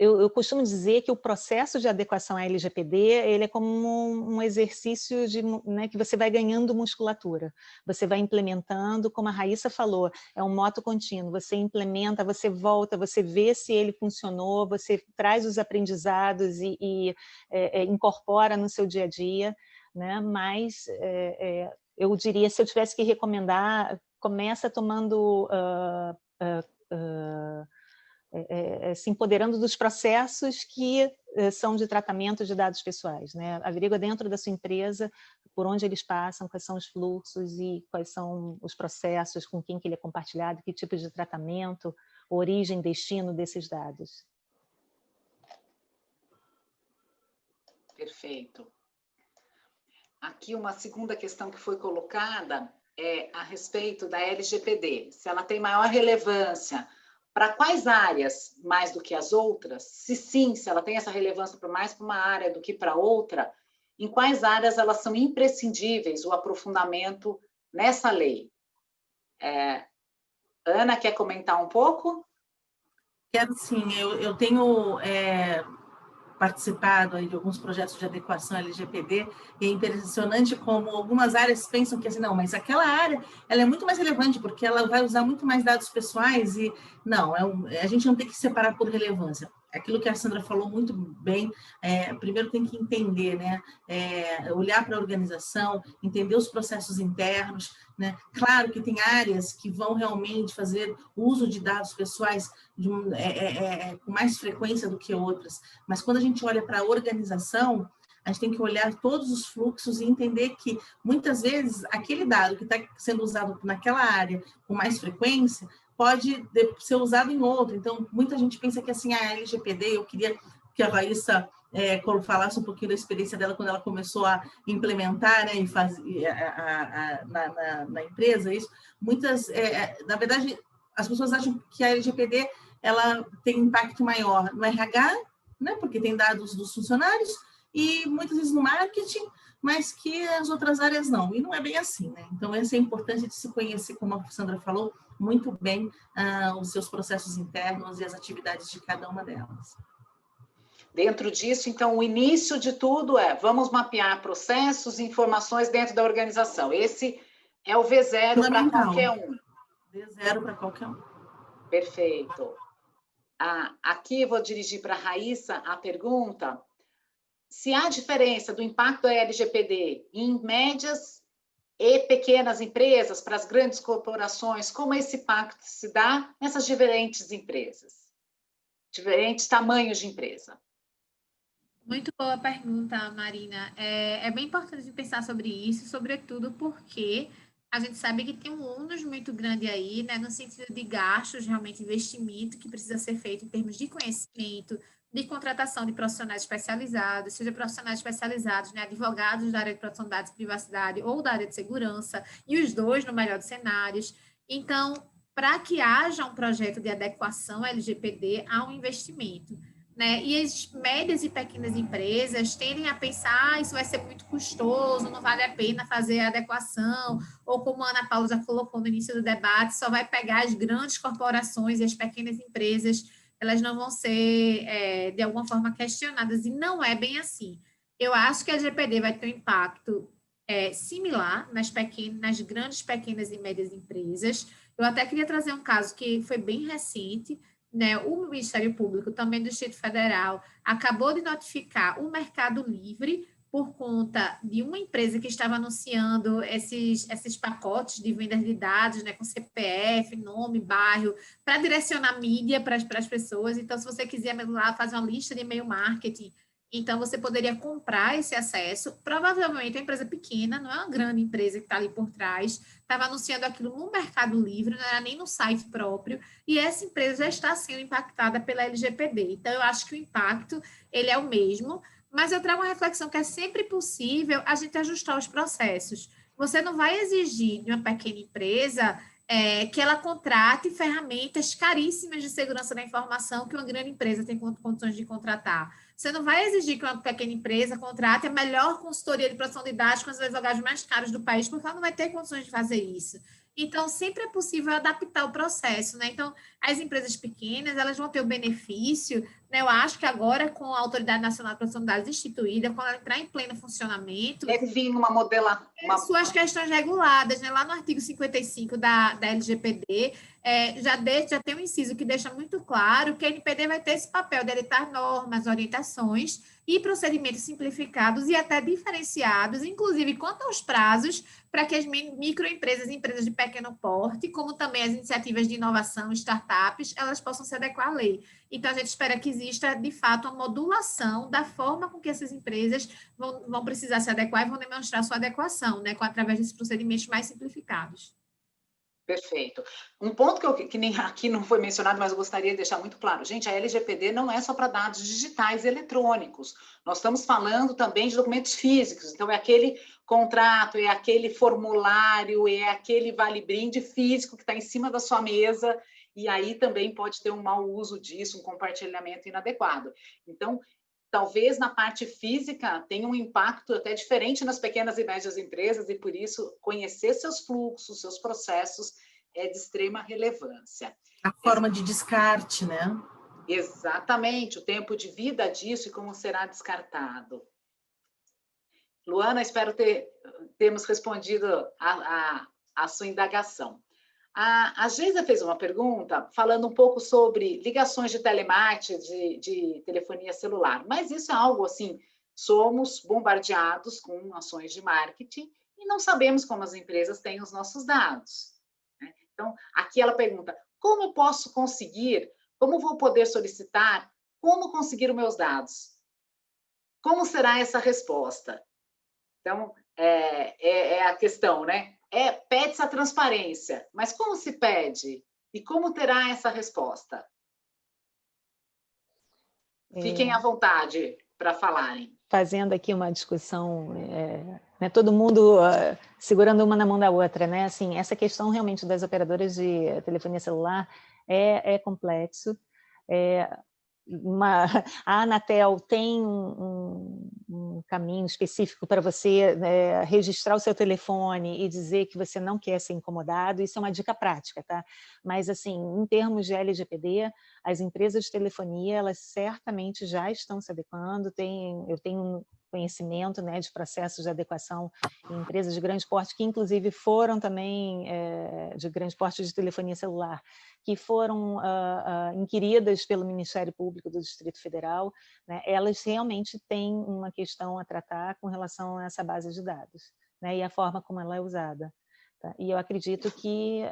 eu costumo dizer que o processo de adequação à LGPD ele é como um exercício né, que você vai ganhando musculatura, você vai implementando, como a Raíssa falou, é um moto contínuo, você implementa, você volta, você vê se ele funcionou, você traz os aprendizados e incorpora no seu dia a dia, né? Mas eu diria, se eu tivesse que recomendar, começa tomando, se empoderando dos processos que são de tratamento de dados pessoais, né? Averigua dentro da sua empresa por onde eles passam, quais são os fluxos e quais são os processos, com quem que ele é compartilhado, que tipo de tratamento, origem, destino desses dados. Perfeito. Aqui uma segunda questão que foi colocada é a respeito da LGPD, se ela tem maior relevância para quais áreas mais do que as outras, se sim, se ela tem essa relevância mais para uma área do que para outra, em quais áreas elas são imprescindíveis o aprofundamento nessa lei. Ana, quer comentar um pouco? Quero sim, eu tenho participado de alguns projetos de adequação LGPD, e é impressionante como algumas áreas pensam que assim, não, mas aquela área ela é muito mais relevante, porque ela vai usar muito mais dados pessoais, e não, a gente não tem que separar por relevância. Aquilo que a Sandra falou muito bem, primeiro tem que entender, né? Olhar para a organização, entender os processos internos, né? Claro que tem áreas que vão realmente fazer uso de dados pessoais com mais frequência do que outras, mas quando a gente olha para a organização, a gente tem que olhar todos os fluxos e entender que, muitas vezes, aquele dado que está sendo usado naquela área com mais frequência pode ser usado em outra. Então, muita gente pensa que assim, a LGPD, eu queria que a Raíssa falasse um pouquinho da experiência dela quando ela começou a implementar, né, na empresa, isso. Muitas, na verdade, as pessoas acham que a LGPD ela tem impacto maior no RH, né, porque tem dados dos funcionários, e muitas vezes no marketing, mas que as outras áreas não, e não é bem assim, né? Então, essa é a importância de se conhecer, como a Sandra falou, muito bem os seus processos internos e as atividades de cada uma delas. Dentro disso, então, o início de tudo vamos mapear processos e informações dentro da organização. Esse é o V0 para qualquer um. V0 para qualquer um. Perfeito. Aqui eu vou dirigir para a Raíssa a pergunta: se há diferença do impacto da LGPD em médias e pequenas empresas para as grandes corporações, como esse impacto se dá nessas diferentes empresas, diferentes tamanhos de empresa? Muito boa pergunta, Marina. É bem importante pensar sobre isso, sobretudo porque a gente sabe que tem um ônus muito grande aí, né, no sentido de gastos, realmente investimento que precisa ser feito em termos de conhecimento, de contratação de profissionais especializados, seja profissionais especializados, né, advogados da área de proteção de dados e privacidade ou da área de segurança, e os dois no melhor dos cenários. Então, para que haja um projeto de adequação LGPD, há um investimento, né? E as médias e pequenas empresas tendem a pensar, isso vai ser muito custoso, não vale a pena fazer a adequação, ou como a Ana Paula já colocou no início do debate, só vai pegar as grandes corporações e as pequenas empresas, elas não vão ser, de alguma forma, questionadas, e não é bem assim. Eu acho que a LGPD vai ter um impacto similar nas grandes, pequenas e médias empresas. Eu até queria trazer um caso que foi bem recente, né? O Ministério Público, também do Distrito Federal, acabou de notificar o Mercado Livre por conta de uma empresa que estava anunciando esses pacotes de vendas de dados, né, com CPF, nome, bairro, para direcionar mídia para as pessoas. Então, se você quiser lá fazer uma lista de e-mail marketing Então, você poderia comprar esse acesso, provavelmente uma empresa pequena, não é uma grande empresa que está ali por trás, estava anunciando aquilo no Mercado Livre, não era nem no site próprio, e essa empresa já está sendo impactada pela LGPD. Então, eu acho que o impacto, ele é o mesmo, mas eu trago uma reflexão que é sempre possível a gente ajustar os processos. Você não vai exigir de uma pequena empresa que ela contrate ferramentas caríssimas de segurança da informação que uma grande empresa tem condições de contratar. Você não vai exigir que uma pequena empresa contrate a melhor consultoria de proteção de dados com os advogados mais caros do país, porque ela não vai ter condições de fazer isso. Então, sempre é possível adaptar o processo, né? Então, as empresas pequenas, elas vão ter o benefício, né? Eu acho que agora, com a Autoridade Nacional de Proteção de Dados instituída, quando ela entrar em pleno funcionamento... Define uma modela... Suas questões reguladas, né? Lá no artigo 55 da LGPD, já tem um inciso que deixa muito claro que a NPD vai ter esse papel de editar normas, orientações e procedimentos simplificados e até diferenciados, inclusive quanto aos prazos, para que as microempresas e empresas de pequeno porte, como também as iniciativas de inovação, startups, elas possam se adequar à lei. Então, a gente espera que exista, de fato, uma modulação da forma com que essas empresas vão precisar se adequar e vão demonstrar sua adequação, né, através desses procedimentos mais simplificados. Perfeito. Um ponto que nem aqui não foi mencionado, mas eu gostaria de deixar muito claro. Gente, a LGPD não é só para dados digitais e eletrônicos. Nós estamos falando também de documentos físicos. Então, é aquele contrato, é aquele formulário, é aquele vale-brinde físico que está em cima da sua mesa, e aí também pode ter um mau uso disso, um compartilhamento inadequado. Então, talvez na parte física tenha um impacto até diferente nas pequenas e médias empresas, e por isso conhecer seus fluxos, seus processos é de extrema relevância. A forma de descarte, né? Exatamente, o tempo de vida disso e como será descartado. Luana, espero termos respondido a sua indagação. A Geisa fez uma pergunta falando um pouco sobre ligações de telemarketing, de telefonia celular, mas isso é algo assim, somos bombardeados com ações de marketing e não sabemos como as empresas têm os nossos dados, né? Então, aqui ela pergunta, como eu posso conseguir, como vou poder solicitar, como conseguir os meus dados? Como será essa resposta? Então, é a questão, né? Pede-se a transparência, mas como se pede? E como terá essa resposta? Fiquem à vontade para falarem. Fazendo aqui uma discussão, né, todo mundo segurando uma na mão da outra, né? Assim, essa questão realmente das operadoras de telefonia celular é complexo. A Anatel tem um caminho específico para você registrar o seu telefone e dizer que você não quer ser incomodado, isso é uma dica prática, tá? Mas, assim, em termos de LGPD, as empresas de telefonia, elas certamente já estão se adequando, eu tenho conhecimento, né, de processos de adequação em empresas de grande porte, que inclusive foram também de grande porte de telefonia celular, que foram inquiridas pelo Ministério Público do Distrito Federal, né, elas realmente têm uma questão a tratar com relação a essa base de dados, né, e a forma como ela é usada. Tá? E eu acredito que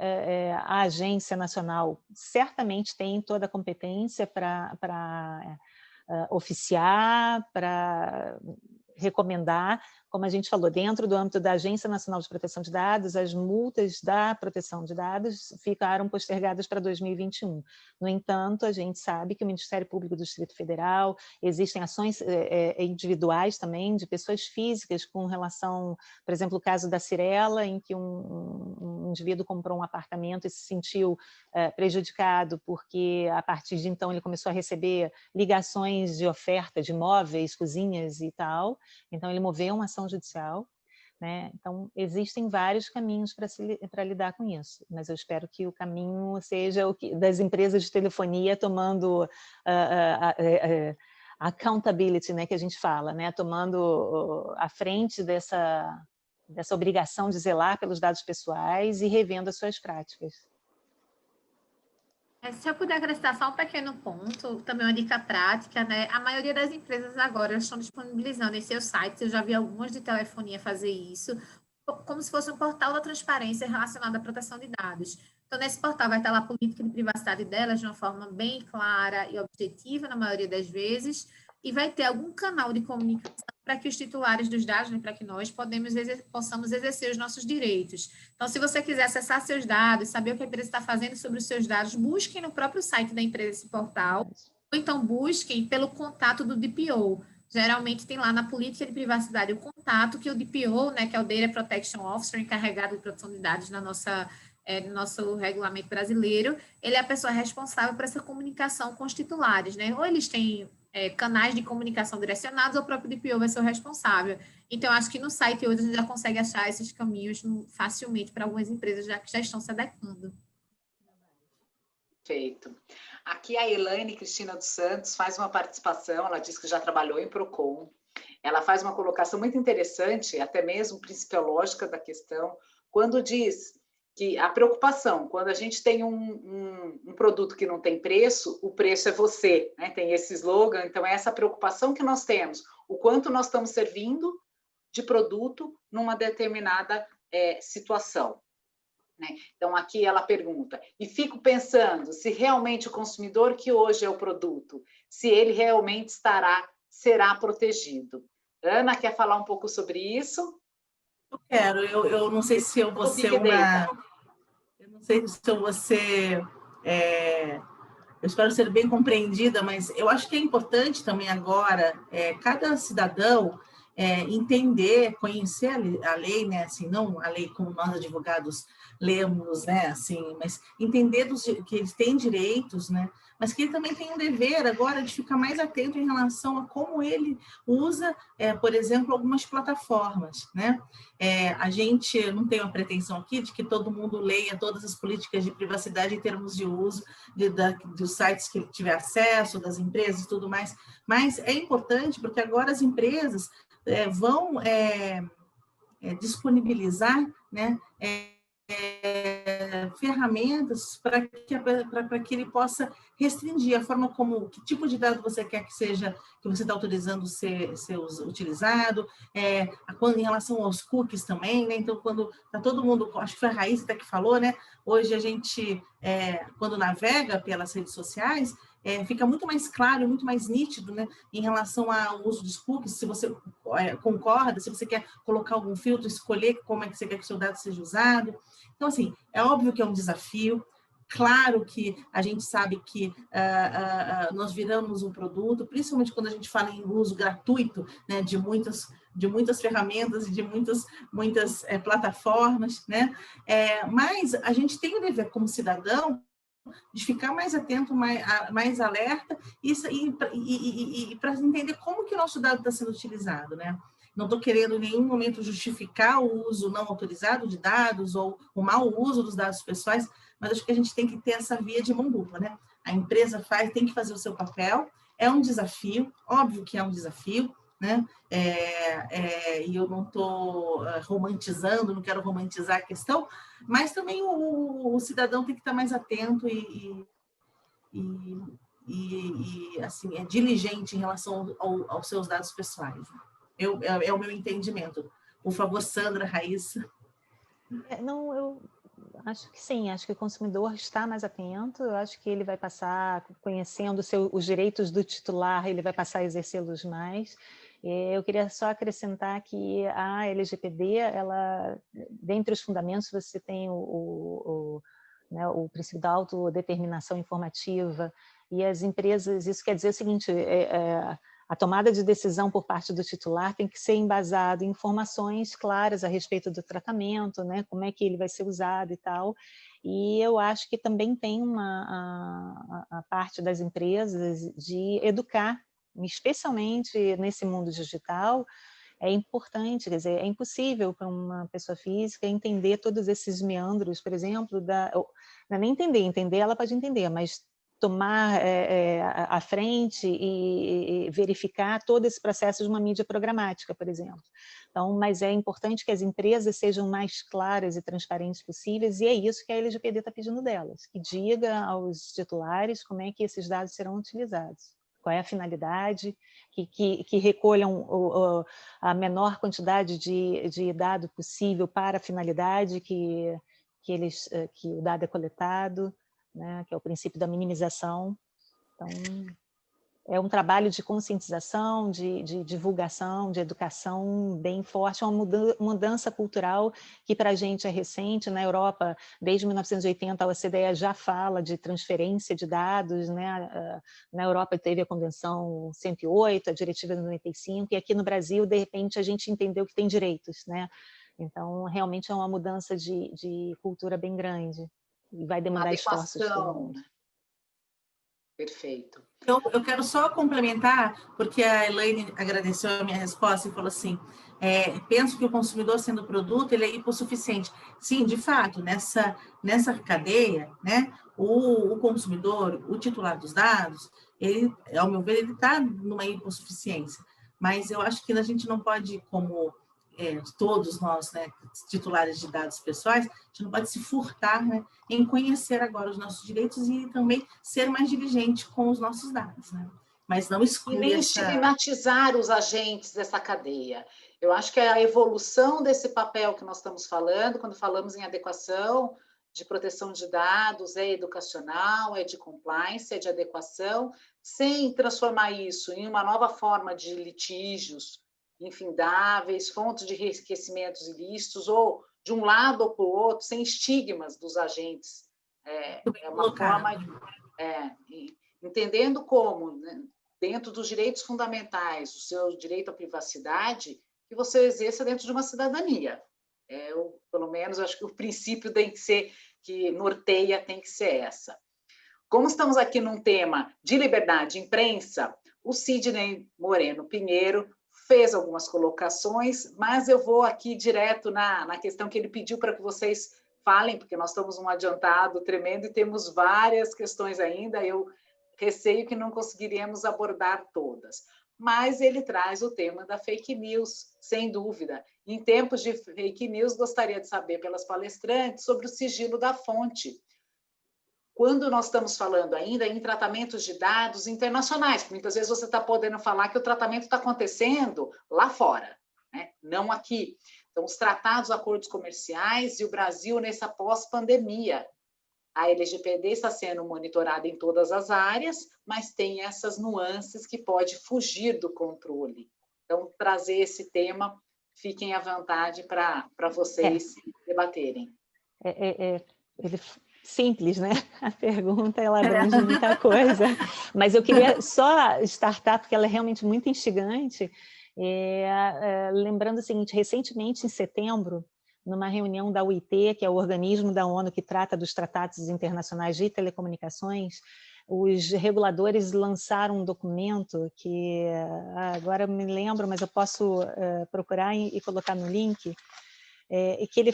a Agência Nacional certamente tem toda a competência para oficiar, para recomendar, como a gente falou, dentro do âmbito da Agência Nacional de Proteção de Dados, as multas da proteção de dados ficaram postergadas para 2021. No entanto, a gente sabe que o Ministério Público do Distrito Federal, existem ações individuais também, de pessoas físicas com relação, por exemplo, o caso da Cirela, em que um indivíduo comprou um apartamento e se sentiu prejudicado, porque a partir de então ele começou a receber ligações de oferta de móveis, cozinhas e tal. Então, ele moveu uma ação judicial, né? Então, existem vários caminhos para lidar com isso, mas eu espero que o caminho seja o das empresas de telefonia tomando accountability, né, que a gente fala, né? Tomando a frente dessa obrigação de zelar pelos dados pessoais e revendo as suas práticas. Se eu puder acrescentar só um pequeno ponto, também uma dica prática, né? A maioria das empresas agora estão disponibilizando em seus sites, eu já vi algumas de telefonia fazer isso, como se fosse um portal da transparência relacionado à proteção de dados. Então, nesse portal vai estar lá a política de privacidade delas de uma forma bem clara e objetiva, na maioria das vezes, e vai ter algum canal de comunicação para que os titulares dos dados, né, para que nós possamos exercer os nossos direitos. Então, se você quiser acessar seus dados, saber o que a empresa está fazendo sobre os seus dados, busquem no próprio site da empresa esse portal, ou então busquem pelo contato do DPO. Geralmente tem lá na política de privacidade o contato que o DPO, né, que é o Data Protection Officer, encarregado de proteção de dados no nosso regulamento brasileiro, ele é a pessoa responsável por essa comunicação com os titulares, né? Ou eles têm canais de comunicação direcionados, ou o próprio DPO vai ser o responsável. Então, acho que no site hoje a gente já consegue achar esses caminhos facilmente para algumas empresas que já estão se adequando. Perfeito. Aqui a Elaine Cristina dos Santos faz uma participação, ela diz que já trabalhou em Procon. Ela faz uma colocação muito interessante, até mesmo principiológica da questão, quando diz que a preocupação, quando a gente tem um produto que não tem preço, o preço é você, né? Tem esse slogan, então é essa preocupação que nós temos, o quanto nós estamos servindo de produto numa determinada situação. Né? Então, aqui ela pergunta, e fico pensando se realmente o consumidor que hoje é o produto, se ele realmente será protegido. Ana, quer falar um pouco sobre isso? Eu quero, eu não sei se eu vou ser eu não sei se eu vou ser... eu espero ser bem compreendida, mas eu acho que é importante também agora cada cidadão entender, conhecer a lei, né? Assim, não a lei como nós advogados lemos, né? Assim, mas entender que eles têm direitos, né? Mas que ele também tem um dever agora de ficar mais atento em relação a como ele usa, por exemplo, algumas plataformas, né? A gente não tem uma pretensão aqui de que todo mundo leia todas as políticas de privacidade em termos de uso dos sites que ele tiver acesso, das empresas e tudo mais, mas é importante porque agora as empresas vão disponibilizar, né, ferramentas para que ele possa restringir a forma como, que tipo de dado você quer que seja, que você está autorizando ser utilizado, em relação aos cookies também, né? Então, quando está todo mundo, acho que foi a Raíssa até que falou, né? Hoje a gente, quando navega pelas redes sociais, fica muito mais claro, muito mais nítido, né, em relação ao uso dos cookies, se você concorda, se você quer colocar algum filtro, escolher como é que você quer que o seu dado seja usado. Então, assim, é óbvio que é um desafio, claro que a gente sabe que nós viramos um produto, principalmente quando a gente fala em uso gratuito, né, de muitas ferramentas e de muitas plataformas, né? Mas a gente tem o dever como cidadão de ficar mais atento, mais alerta e para entender como que o nosso dado está sendo utilizado, né? Não estou querendo em nenhum momento justificar o uso não autorizado de dados ou o mau uso dos dados pessoais, mas acho que a gente tem que ter essa via de mão dupla, né? A empresa tem que fazer o seu papel, é um desafio, óbvio que é um desafio, né? E eu não estou romantizando, não quero romantizar a questão, mas também o cidadão tem que estar mais atento e assim, diligente em relação aos seus dados pessoais. É o meu entendimento. Por favor, Sandra, Raíssa. Não, eu acho que sim, acho que o consumidor está mais atento, eu acho que ele vai passar, conhecendo os direitos do titular, ele vai passar a exercê-los mais. Eu queria só acrescentar que a LGPD, dentre os fundamentos, você tem né, o princípio da autodeterminação informativa, e as empresas, isso quer dizer o seguinte, a tomada de decisão por parte do titular tem que ser embasada em informações claras a respeito do tratamento, né, como é que ele vai ser usado e tal. E eu acho que também tem a parte das empresas de educar, especialmente nesse mundo digital, é importante, quer dizer, é impossível para uma pessoa física entender todos esses meandros, por exemplo, não é nem entender ela pode entender, mas tomar à frente e verificar todo esse processo de uma mídia programática, por exemplo. Então, mas é importante que as empresas sejam mais claras e transparentes possíveis, e é isso que a LGPD está pedindo delas, que diga aos titulares como é que esses dados serão utilizados, qual é a finalidade, que recolham a menor quantidade de dado possível para a finalidade que o dado é coletado, né, que é o princípio da minimização. Então, é um trabalho de conscientização, de divulgação, de educação bem forte, uma mudança cultural que para a gente é recente. Na Europa, desde 1980, a OCDE já fala de transferência de dados, né? Na Europa teve a Convenção 108, a Diretiva 95, e aqui no Brasil, de repente, a gente entendeu que tem direitos, né? Então, realmente é uma mudança de cultura bem grande e vai demandar esforços de todo mundo. Perfeito. Eu quero só complementar, porque a Elaine agradeceu a minha resposta e falou assim, penso que o consumidor, sendo produto, ele é hipossuficiente. Sim, de fato, nessa cadeia, né, o consumidor, o titular dos dados, ele, ao meu ver, ele está numa hipossuficiência. Mas eu acho que a gente não pode, como todos nós, né, titulares de dados pessoais, a gente não pode se furtar, né, em conhecer agora os nossos direitos e também ser mais diligente com os nossos dados, né? Mas não excluir e nem estigmatizar os agentes dessa cadeia. Eu acho que é a evolução desse papel que nós estamos falando, quando falamos em adequação, de proteção de dados, é educacional, é de compliance, é de adequação, sem transformar isso em uma nova forma de litígios infindáveis, fontes de enriquecimentos ilícitos, ou de um lado ou para o outro, sem estigmas dos agentes. É uma forma entendendo como, né, dentro dos direitos fundamentais, o seu direito à privacidade, que você exerça dentro de uma cidadania. Pelo menos, acho que o princípio tem que ser, que norteia, tem que ser essa. Como estamos aqui num tema de liberdade de imprensa, o Sidney Moreno Pinheiro fez algumas colocações, mas eu vou aqui direto na questão que ele pediu para que vocês falem, porque nós estamos num adiantado tremendo e temos várias questões ainda, eu receio que não conseguiríamos abordar todas. Mas ele traz o tema da fake news, sem dúvida. Em tempos de fake news, gostaria de saber pelas palestrantes sobre o sigilo da fonte. Quando nós estamos falando ainda em tratamentos de dados internacionais, muitas vezes você está podendo falar que o tratamento está acontecendo lá fora, né? Não aqui. Então, os tratados, acordos comerciais e o Brasil nessa pós-pandemia. A LGPD está sendo monitorada em todas as áreas, mas tem essas nuances que pode fugir do controle. Então, trazer esse tema, fiquem à vontade para vocês debaterem. Simples, né? A pergunta, ela abrange muita coisa, mas eu queria só startar, porque ela é realmente muito instigante, lembrando o seguinte, recentemente, em setembro, numa reunião da UIT, que é o organismo da ONU que trata dos tratados internacionais de telecomunicações, os reguladores lançaram um documento que, agora eu me lembro, mas eu posso procurar e colocar no link, e que ele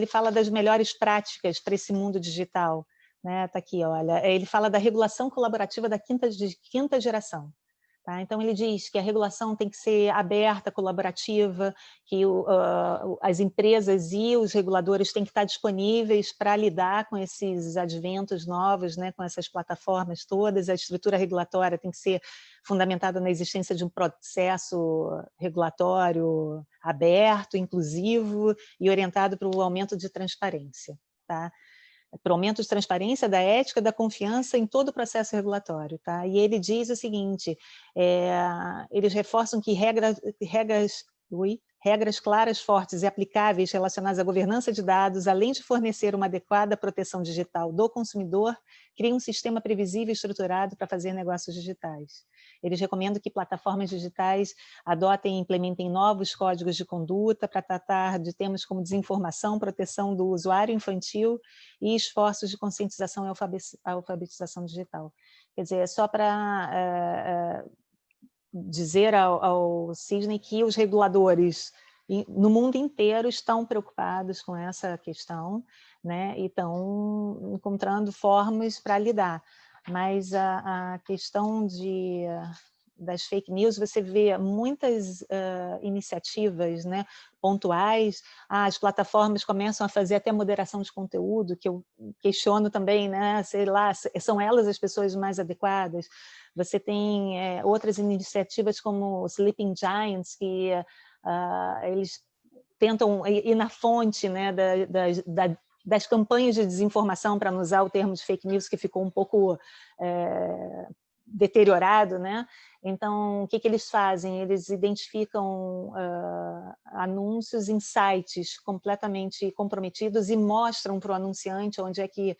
fala das melhores práticas para esse mundo digital. Né? Tá aqui, olha, ele fala da regulação colaborativa da quinta geração. Tá? Então, ele diz que a regulação tem que ser aberta, colaborativa, que as empresas e os reguladores têm que estar disponíveis para lidar com esses adventos novos, né, com essas plataformas todas. A estrutura regulatória tem que ser fundamentada na existência de um processo regulatório aberto, inclusivo e orientado para o aumento de transparência. Tá? Para o aumento de transparência, da ética, da confiança em todo o processo regulatório. Tá? E ele diz o seguinte, eles reforçam que regras claras, fortes e aplicáveis relacionadas à governança de dados, além de fornecer uma adequada proteção digital do consumidor, criam um sistema previsível e estruturado para fazer negócios digitais. Eles recomendam que plataformas digitais adotem e implementem novos códigos de conduta para tratar de temas como desinformação, proteção do usuário infantil e esforços de conscientização e alfabetização digital. Quer dizer, é só para dizer ao Sidney que os reguladores no mundo inteiro estão preocupados com essa questão, né, e estão encontrando formas para lidar. Mas a questão das fake news, você vê muitas iniciativas, né, pontuais, as plataformas começam a fazer até moderação de conteúdo, que eu questiono também, né, sei lá, são elas as pessoas mais adequadas? Você tem outras iniciativas como o Sleeping Giants, que eles tentam ir na fonte, né, das campanhas de desinformação, para não usar o termo de fake news, que ficou um pouco deteriorado, né? Então, o que eles fazem? Eles identificam anúncios em sites completamente comprometidos e mostram para o anunciante onde é que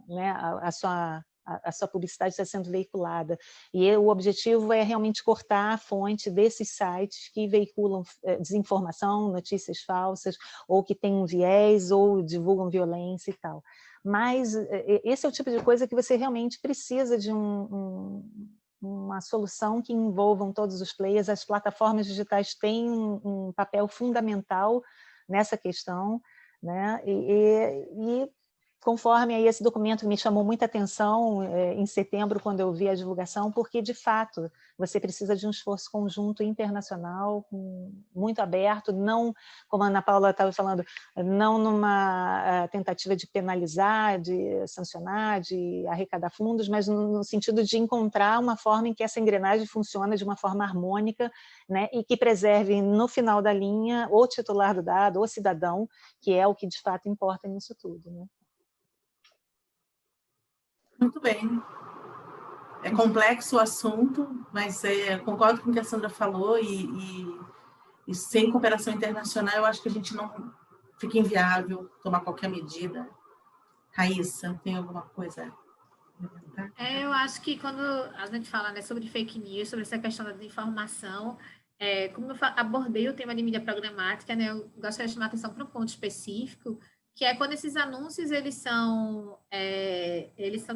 né, a sua publicidade está sendo veiculada. E o objetivo é realmente cortar a fonte desses sites que veiculam desinformação, notícias falsas, ou que têm um viés, ou divulgam violência e tal. Mas esse é o tipo de coisa que você realmente precisa de uma solução que envolvam todos os players. As plataformas digitais têm um papel fundamental nessa questão, né? E conforme aí esse documento me chamou muita atenção em setembro, quando eu vi a divulgação, porque, de fato, você precisa de um esforço conjunto internacional, muito aberto, não, como a Ana Paula estava falando, não numa tentativa de penalizar, de sancionar, de arrecadar fundos, mas no sentido de encontrar uma forma em que essa engrenagem funcione de uma forma harmônica, né, e que preserve, no final da linha, o titular do dado, o cidadão, que é o que, de fato, importa nisso tudo, né? Muito bem. É complexo o assunto, mas concordo com o que a Sandra falou e sem cooperação internacional eu acho que a gente não fica inviável tomar qualquer medida. Raíssa, tem alguma coisa? Eu acho que quando a gente fala, né, sobre fake news, sobre essa questão da desinformação, como eu abordei o tema de mídia programática, né, eu gostaria de chamar a atenção para um ponto específico, que é quando esses anúncios eles são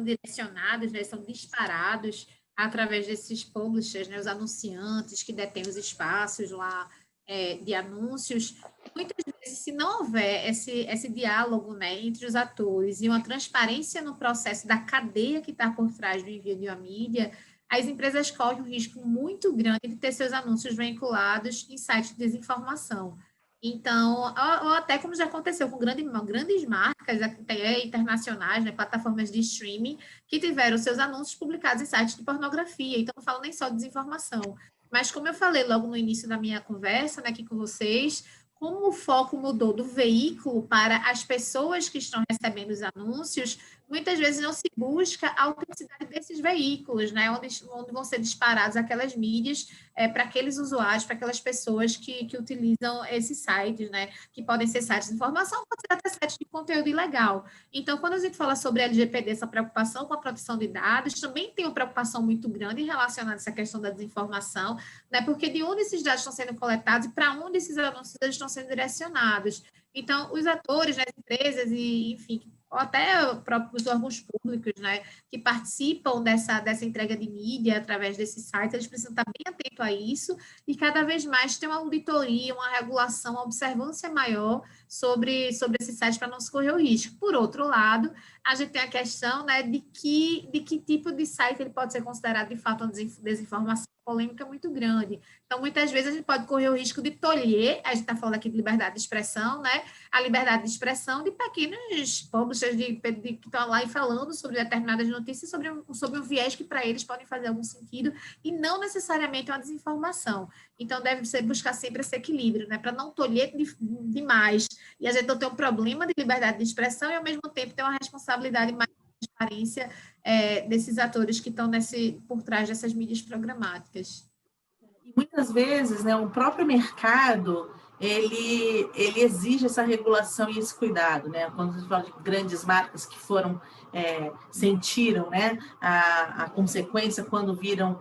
direcionados, né, são disparados através desses publishers, né, os anunciantes que detêm os espaços lá de anúncios. Muitas vezes, se não houver esse diálogo, né, entre os atores e uma transparência no processo da cadeia que está por trás do envio de uma mídia, as empresas correm um risco muito grande de ter seus anúncios vinculados em sites de desinformação. Então, ou até como já aconteceu com grandes marcas até internacionais, né, plataformas de streaming, que tiveram seus anúncios publicados em sites de pornografia. Então, não falo nem só de desinformação. Mas, como eu falei logo no início da minha conversa, né, aqui com vocês, como o foco mudou do veículo para as pessoas que estão recebendo os anúncios, muitas vezes não se busca a autenticidade desses veículos, né? Onde vão ser disparadas aquelas mídias para aqueles usuários, para aquelas pessoas que utilizam esses sites, né? Que podem ser sites de informação, pode ser até sites de conteúdo ilegal. Então, quando a gente fala sobre a LGPD, essa preocupação com a proteção de dados, também tem uma preocupação muito grande relacionada a essa questão da desinformação, né? Porque de onde esses dados estão sendo coletados e para onde esses anúncios estão sendo direcionados. Então, os atores, né, as empresas e, enfim, até próprios órgãos públicos, né, que participam dessa entrega de mídia através desses sites, eles precisam estar bem atentos a isso e cada vez mais ter uma auditoria, uma regulação, uma observância maior sobre esses sites para não se correr o risco. Por outro lado, a gente tem a questão, né, de que tipo de site ele pode ser considerado de fato uma desinformação polêmica muito grande. Então, muitas vezes, a gente pode correr o risco de tolher, a gente está falando aqui de liberdade de expressão, né? A liberdade de expressão de pequenos publishers que estão lá e falando sobre determinadas notícias, sobre um viés que para eles podem fazer algum sentido, e não necessariamente uma desinformação. Então, deve buscar sempre esse equilíbrio, né? Para não tolher demais, e a gente não ter um problema de liberdade de expressão e, ao mesmo tempo, ter uma responsabilidade mais de transparência desses atores que estão por trás dessas mídias programáticas. E muitas vezes, né, o próprio mercado ele exige essa regulação e esse cuidado, né? Quando a gente fala de grandes marcas que sentiram, né, a consequência quando viram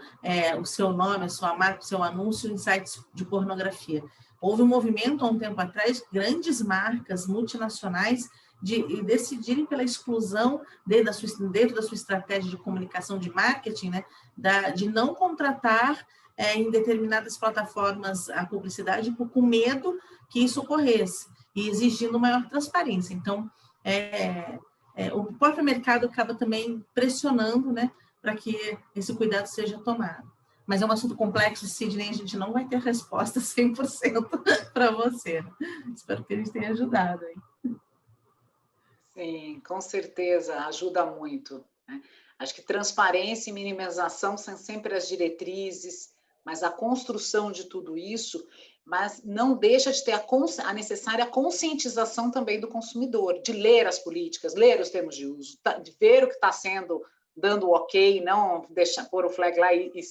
o seu nome, a sua marca, o seu anúncio em sites de pornografia. Houve um movimento há um tempo atrás, grandes marcas multinacionais de decidirem pela exclusão dentro da sua estratégia de comunicação, de marketing, né, de não contratar em determinadas plataformas a publicidade com medo que isso ocorresse e exigindo maior transparência. Então, o próprio mercado acaba também pressionando, né, para que esse cuidado seja tomado. Mas é um assunto complexo, Sidney, a gente não vai ter resposta 100% para você. Espero que a gente tenha ajudado. Hein? Sim, com certeza, ajuda muito, né? Acho que transparência e minimização são sempre as diretrizes, mas a construção de tudo isso, mas não deixa de ter a necessária conscientização também do consumidor, de ler as políticas, ler os termos de uso, de ver o que está sendo dando ok, não deixa pôr o flag lá e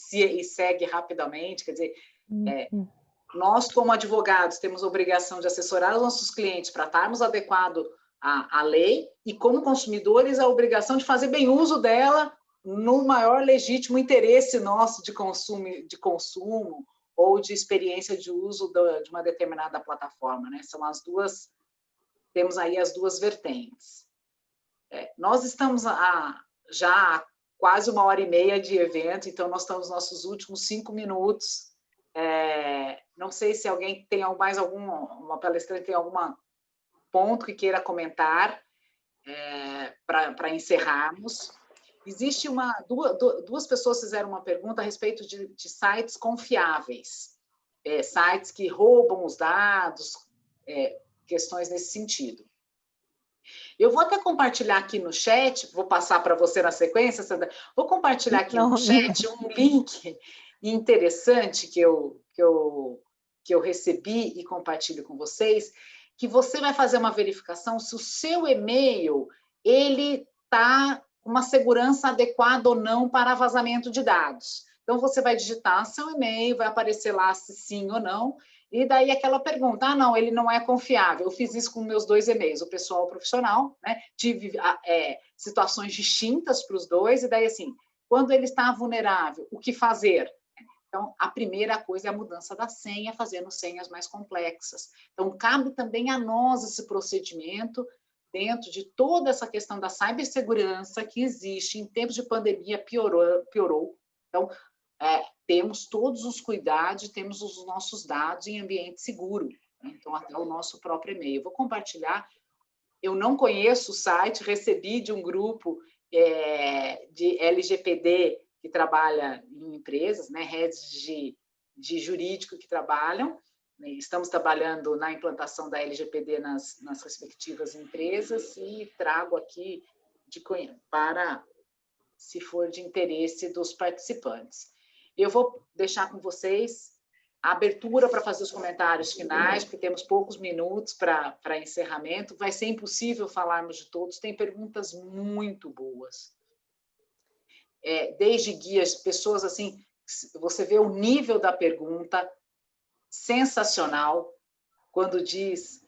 segue rapidamente. Quer dizer, nós, como advogados, temos a obrigação de assessorar os nossos clientes para estarmos adequados à lei, e como consumidores, a obrigação de fazer bem uso dela no maior legítimo interesse nosso de consumo ou de experiência de uso de uma determinada plataforma, né? São as duas, temos aí as duas vertentes. Nós estamos já há quase 1h30 de evento, então nós estamos nos nossos últimos 5 minutos. Não sei se alguém tem mais uma palestrante tem algum ponto que queira comentar para encerrarmos. Existe duas pessoas fizeram uma pergunta a respeito de sites confiáveis, sites que roubam os dados, questões nesse sentido. Eu vou até compartilhar aqui no chat, vou passar para você na sequência, Sandra. Vou compartilhar aqui no chat um link interessante que eu recebi e compartilho com vocês, que você vai fazer uma verificação se o seu e-mail ele está com uma segurança adequada ou não para vazamento de dados. Então, você vai digitar seu e-mail, vai aparecer lá se sim ou não, e daí aquela pergunta, não, ele não é confiável. Eu fiz isso com meus 2 e-mails, o pessoal e o profissional, né? Tive situações distintas para os dois, e daí assim, quando ele está vulnerável, o que fazer? Então, a primeira coisa é a mudança da senha, fazendo senhas mais complexas. Então, cabe também a nós esse procedimento, dentro de toda essa questão da cibersegurança que existe, em tempos de pandemia piorou. Então, temos todos os cuidados, temos os nossos dados em ambiente seguro, né? Então, até o nosso próprio e-mail. Eu vou compartilhar, eu não conheço o site, recebi de um grupo de LGPD que trabalha em empresas, né? Redes de jurídico que trabalham. Estamos trabalhando na implantação da LGPD nas respectivas empresas e trago aqui para, se for de interesse dos participantes. Eu vou deixar com vocês a abertura para fazer os comentários finais, porque temos poucos minutos para encerramento. Vai ser impossível falarmos de todos, tem perguntas muito boas. Desde guias, pessoas assim, você vê o nível da pergunta, sensacional, quando diz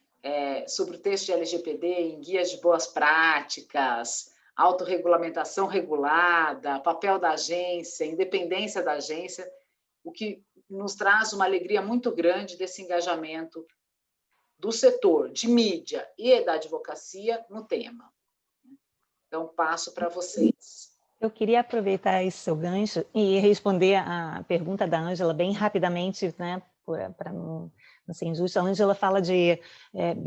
sobre o texto de LGPD em guias de boas práticas, autorregulamentação regulada, papel da agência, independência da agência, o que nos traz uma alegria muito grande desse engajamento do setor de mídia e da advocacia no tema. Então, passo para vocês. Eu queria aproveitar esse seu gancho e responder a pergunta da Ângela bem rapidamente, né, para não ser injusto. A Ângela fala de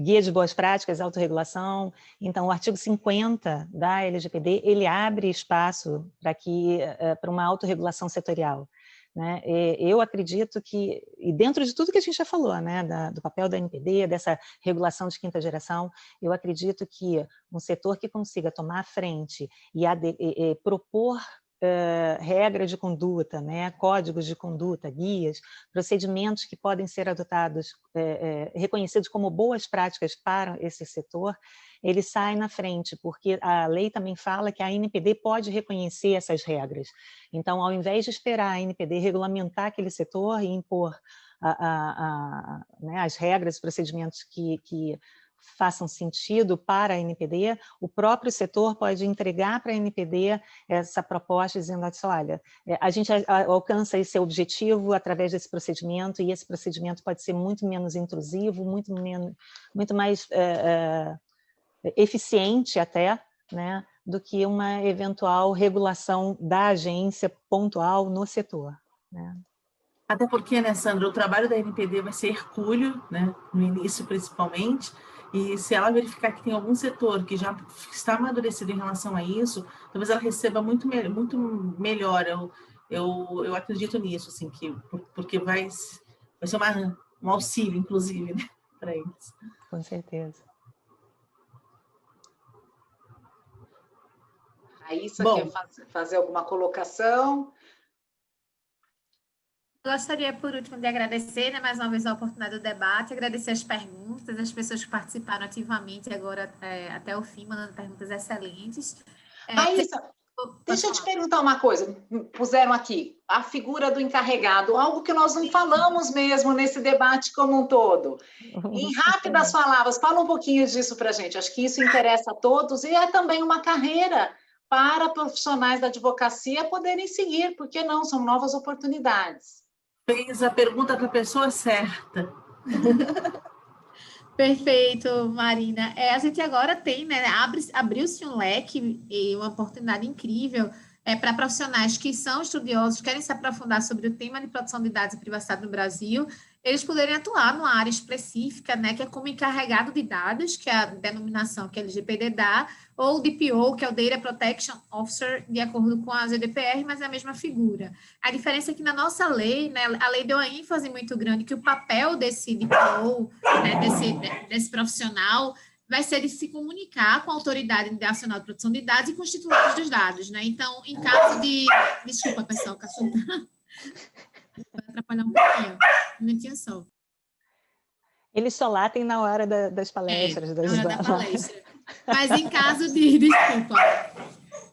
guia de boas práticas, autorregulação. Então, o artigo 50 da LGPD, ele abre espaço para uma autorregulação setorial, né? Eu acredito que, e dentro de tudo que a gente já falou, né, do papel da NPD, dessa regulação de 5ª geração, eu acredito que um setor que consiga tomar a frente e propor regras de conduta, né, códigos de conduta, guias, procedimentos que podem ser adotados, reconhecidos como boas práticas para esse setor, ele sai na frente, porque a lei também fala que a ANPD pode reconhecer essas regras. Então, ao invés de esperar a ANPD regulamentar aquele setor e impor né, as regras e procedimentos que façam sentido para a ANPD, o próprio setor pode entregar para a ANPD essa proposta dizendo assim, olha, a gente alcança esse objetivo através desse procedimento e esse procedimento pode ser muito menos intrusivo, muito mais eficiente até, né, do que uma eventual regulação da agência pontual no setor, né? Até porque, né, Sandra, o trabalho da ANPD vai ser hercúleo, né, no início principalmente, e se ela verificar que tem algum setor que já está amadurecido em relação a isso, talvez ela receba muito melhor. Eu acredito nisso, assim, porque vai ser um auxílio, inclusive, né, para eles. Com certeza. Raíssa, quer fazer alguma colocação? Gostaria, por último, de agradecer, né, mais uma vez a oportunidade do debate, agradecer as perguntas, as pessoas que participaram ativamente agora até o fim, mandando perguntas excelentes. Raíssa, Deixa eu te perguntar uma coisa, puseram aqui, a figura do encarregado, algo que nós não falamos mesmo nesse debate como um todo. Em rápidas palavras, fala um pouquinho disso para a gente, acho que isso interessa a todos e é também uma carreira para profissionais da advocacia poderem seguir, por que não? São novas oportunidades. Fez a pergunta para a pessoa certa. Perfeito, Marina. A gente agora tem, né, abriu-se um leque e uma oportunidade incrível para profissionais que são estudiosos, querem se aprofundar sobre o tema de proteção de dados e privacidade no Brasil, eles poderem atuar numa área específica, né, que é como encarregado de dados, que é a denominação que a LGPD dá, ou o DPO, que é o Data Protection Officer, de acordo com a GDPR, mas é a mesma figura. A diferença é que na nossa lei, né, a lei deu uma ênfase muito grande que o papel desse DPO, né, desse profissional, vai ser de se comunicar com a Autoridade Nacional de Proteção de Dados e com os titulares dos dados, né? Então, em caso de... Desculpa, pessoal, que vai atrapalhar um pouquinho. Um minutinho só. Eles só latem na hora das palestras. Na hora da palestra. Mas em caso de... Desculpa.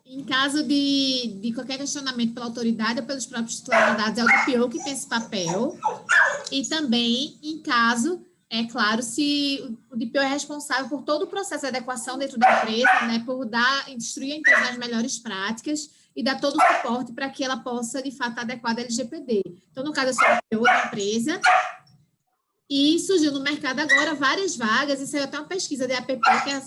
Em caso de qualquer questionamento pela autoridade ou pelos próprios titulares de dados, é o DPO que tem esse papel. E também, em caso... É claro, se o DPO é responsável por todo o processo de adequação dentro da empresa, né, por instruir a empresa nas melhores práticas e dar todo o suporte para que ela possa, de fato, adequar a LGPD. Então, no caso, eu sou o DPO da empresa e surgiu no mercado agora várias vagas, isso é até uma pesquisa da APP,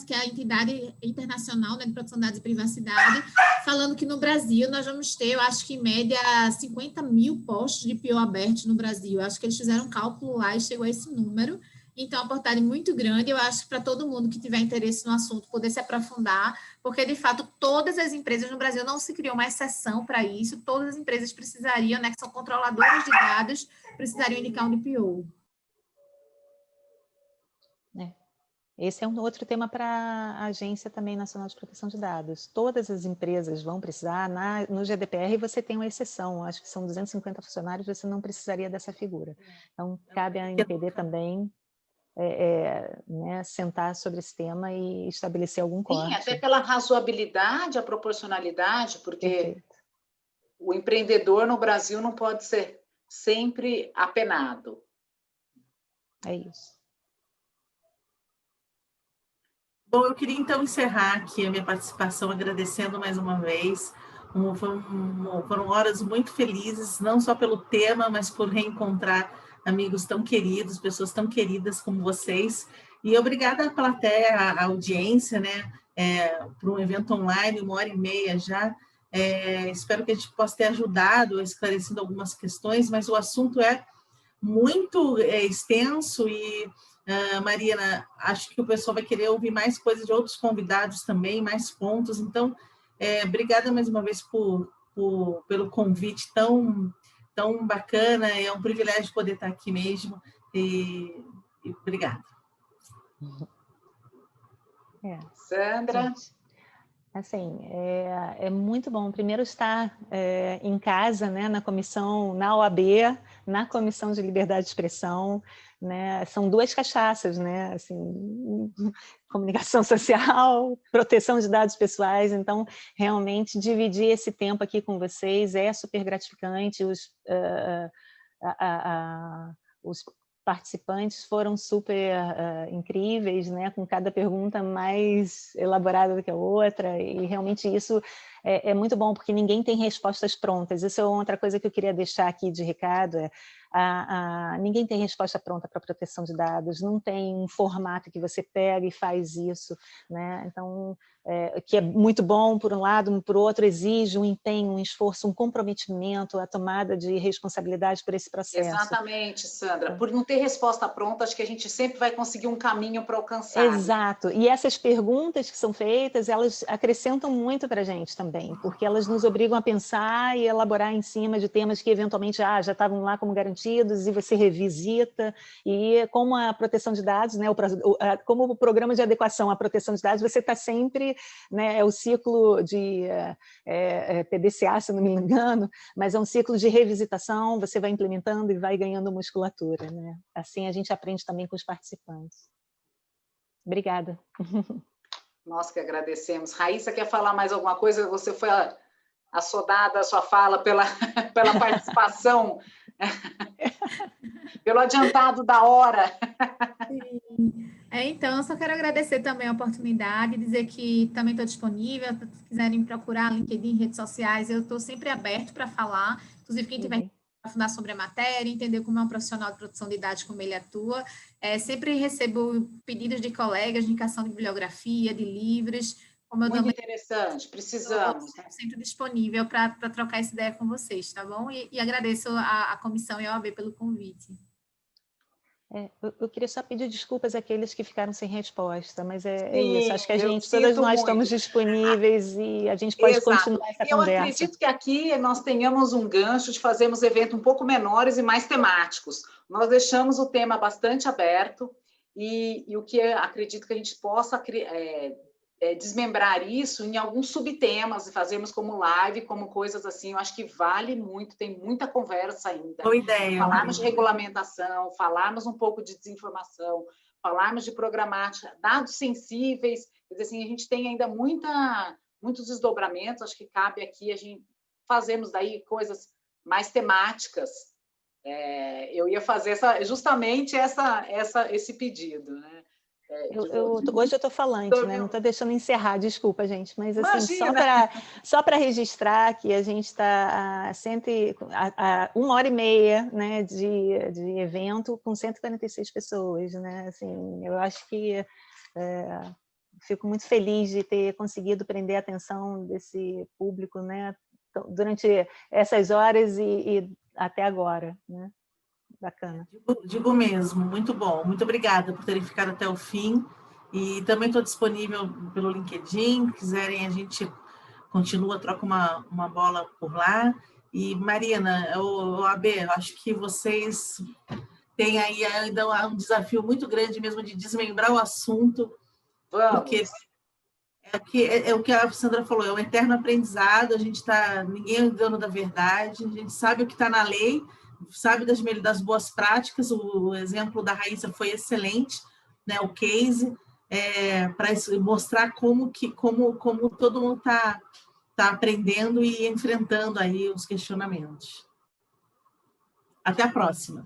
que é a entidade internacional, né, de proteção de dados e privacidade, falando que no Brasil nós vamos ter, eu acho que em média, 50 mil postos de DPO abertos no Brasil. Eu acho que eles fizeram um cálculo lá e chegou a esse número. Então, é uma oportunidade muito grande, eu acho que para todo mundo que tiver interesse no assunto poder se aprofundar, porque, de fato, todas as empresas no Brasil não se criou uma exceção para isso, todas as empresas precisariam, né, que são controladoras de dados, precisariam indicar um DPO. Esse é um outro tema para a Agência também Nacional de Proteção de Dados. Todas as empresas vão precisar, no GDPR você tem uma exceção, acho que são 250 funcionários, você não precisaria dessa figura. Então, cabe à ANPD também né, sentar sobre esse tema e estabelecer algum corte. Sim, até pela razoabilidade, a proporcionalidade, porque Perfeito. O empreendedor no Brasil não pode ser sempre apenado. É isso. Bom, eu queria então encerrar aqui a minha participação agradecendo mais uma vez. Foram horas muito felizes, não só pelo tema, mas por reencontrar amigos tão queridos, pessoas tão queridas como vocês. E obrigada à plateia, à audiência, né, por um evento online, 1h30 já. Espero que a gente possa ter ajudado, esclarecendo algumas questões, mas o assunto é muito extenso e... Marina, acho que o pessoal vai querer ouvir mais coisas de outros convidados também, mais pontos. Então, obrigada mais uma vez pelo convite tão bacana. É um privilégio poder estar aqui mesmo. E obrigada. Sandra? Assim, é muito bom, primeiro estar em casa, né, na comissão, na OAB, na Comissão de Liberdade de Expressão, né, são duas cachaças, né, assim, comunicação social, proteção de dados pessoais, então, realmente, dividir esse tempo aqui com vocês é super gratificante, os participantes foram super incríveis, né, com cada pergunta mais elaborada do que a outra, e realmente isso é muito bom, porque ninguém tem respostas prontas. Isso é outra coisa que eu queria deixar aqui de recado, ninguém tem resposta pronta para a proteção de dados, não tem um formato que você pega e faz isso, né? Então, que é muito bom por um lado, por outro exige um empenho, um esforço, um comprometimento, a tomada de responsabilidade por esse processo. Exatamente, Sandra. Por não ter resposta pronta, acho que a gente sempre vai conseguir um caminho para alcançar. Exato. E essas perguntas que são feitas, elas acrescentam muito para a gente também, porque elas nos obrigam a pensar e elaborar em cima de temas que eventualmente já estavam lá como garantidos e você revisita. E como a proteção de dados, né, como o programa de adequação à proteção de dados, você está sempre, né, é o ciclo de PDCA, se não me engano, mas é um ciclo de revisitação, você vai implementando e vai ganhando musculatura, né? Assim a gente aprende também com os participantes. Obrigada. Nós que agradecemos. Raíssa, quer falar mais alguma coisa? Você foi assodada a sua fala pela participação, pelo adiantado da hora. Sim. Então, eu só quero agradecer também a oportunidade, dizer que também estou disponível, se quiserem me procurar, LinkedIn, redes sociais, eu estou sempre aberto para falar, inclusive quem tiver aprofundar sobre a matéria, entender como é um profissional de produção de dados, como ele atua. Sempre recebo pedidos de colegas, de indicação de bibliografia, de livros. Como eu Muito também interessante, precisamos. estou sempre disponível para trocar essa ideia com vocês, tá bom? E agradeço a comissão e a OAB pelo convite. Eu queria só pedir desculpas àqueles que ficaram sem resposta, mas é Sim, isso. Acho que sinto todas nós muito. estamos disponíveis e a gente pode Exato. continuar essa Eu conversa. acredito que aqui nós tenhamos um gancho de fazermos eventos um pouco menores e mais temáticos. Nós deixamos o tema bastante aberto e o que acredito que a gente possa desmembrar isso em alguns subtemas e fazermos como live, como coisas assim. Eu acho que vale muito, tem muita conversa ainda. Boa ideia. Falarmos de regulamentação, falarmos um pouco de desinformação, falarmos de programática, dados sensíveis. Quer dizer, assim, a gente tem ainda muitos desdobramentos, acho que cabe aqui a gente fazermos daí coisas mais temáticas. Eu ia fazer justamente esse pedido, né? Hoje eu estou falante, né? Não estou deixando encerrar, desculpa, gente, mas assim, só para registrar que a gente está a 1h30, né, de evento com 146 pessoas, né? Assim, eu acho que fico muito feliz de ter conseguido prender a atenção desse público, né, durante essas horas e até agora, né? Bacana. Digo mesmo, muito bom. Muito obrigada por terem ficado até o fim. E também estou disponível pelo LinkedIn. Se quiserem, a gente continua, troca uma bola por lá. E, Marina, OAB, acho que vocês têm aí ainda um desafio muito grande mesmo de desmembrar o assunto. Vamos. Porque é o que a Sandra falou, é um eterno aprendizado, ninguém é dono da verdade, a gente sabe o que está na lei, sabe das boas práticas, o exemplo da Raíssa foi excelente, né, o case, para mostrar como todo mundo está aprendendo e enfrentando aí os questionamentos. Até a próxima.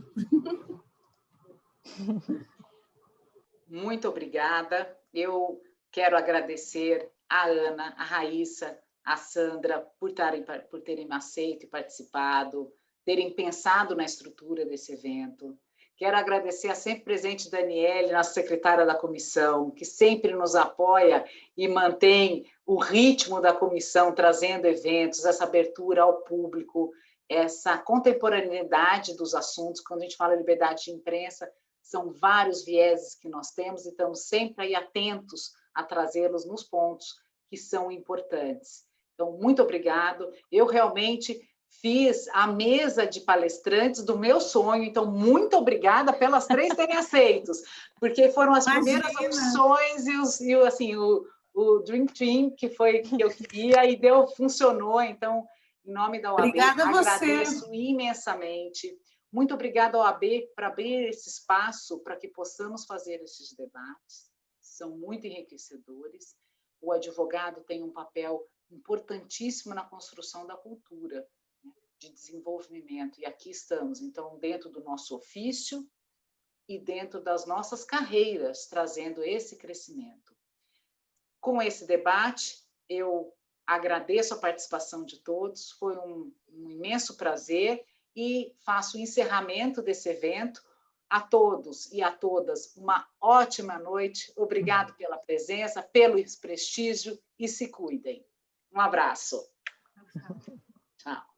Muito obrigada. Eu quero agradecer a Ana, a Raíssa, a Sandra por terem me aceito e participado, terem pensado na estrutura desse evento. Quero agradecer a sempre presente Daniele, nossa secretária da comissão, que sempre nos apoia e mantém o ritmo da comissão, trazendo eventos, essa abertura ao público, essa contemporaneidade dos assuntos. Quando a gente fala liberdade de imprensa, são vários vieses que nós temos e estamos sempre aí atentos a trazê-los nos pontos que são importantes. Então, muito obrigado. Eu realmente fiz a mesa de palestrantes do meu sonho, então, muito obrigada pelas 3 terem aceitos, porque foram as primeiras opções e o Dream Team que eu queria e funcionou. Então, em nome da OAB, agradeço imensamente. Muito obrigada, OAB, por abrir esse espaço para que possamos fazer esses debates. São muito enriquecedores. O advogado tem um papel importantíssimo na construção da cultura, né, de desenvolvimento. E aqui estamos, então, dentro do nosso ofício e dentro das nossas carreiras, trazendo esse crescimento. Com esse debate, eu agradeço a participação de todos. Foi um imenso prazer. E faço o encerramento desse evento. A todos e a todas, uma ótima noite. Obrigado pela presença, pelo prestígio e se cuidem. Um abraço. Tchau. Tchau.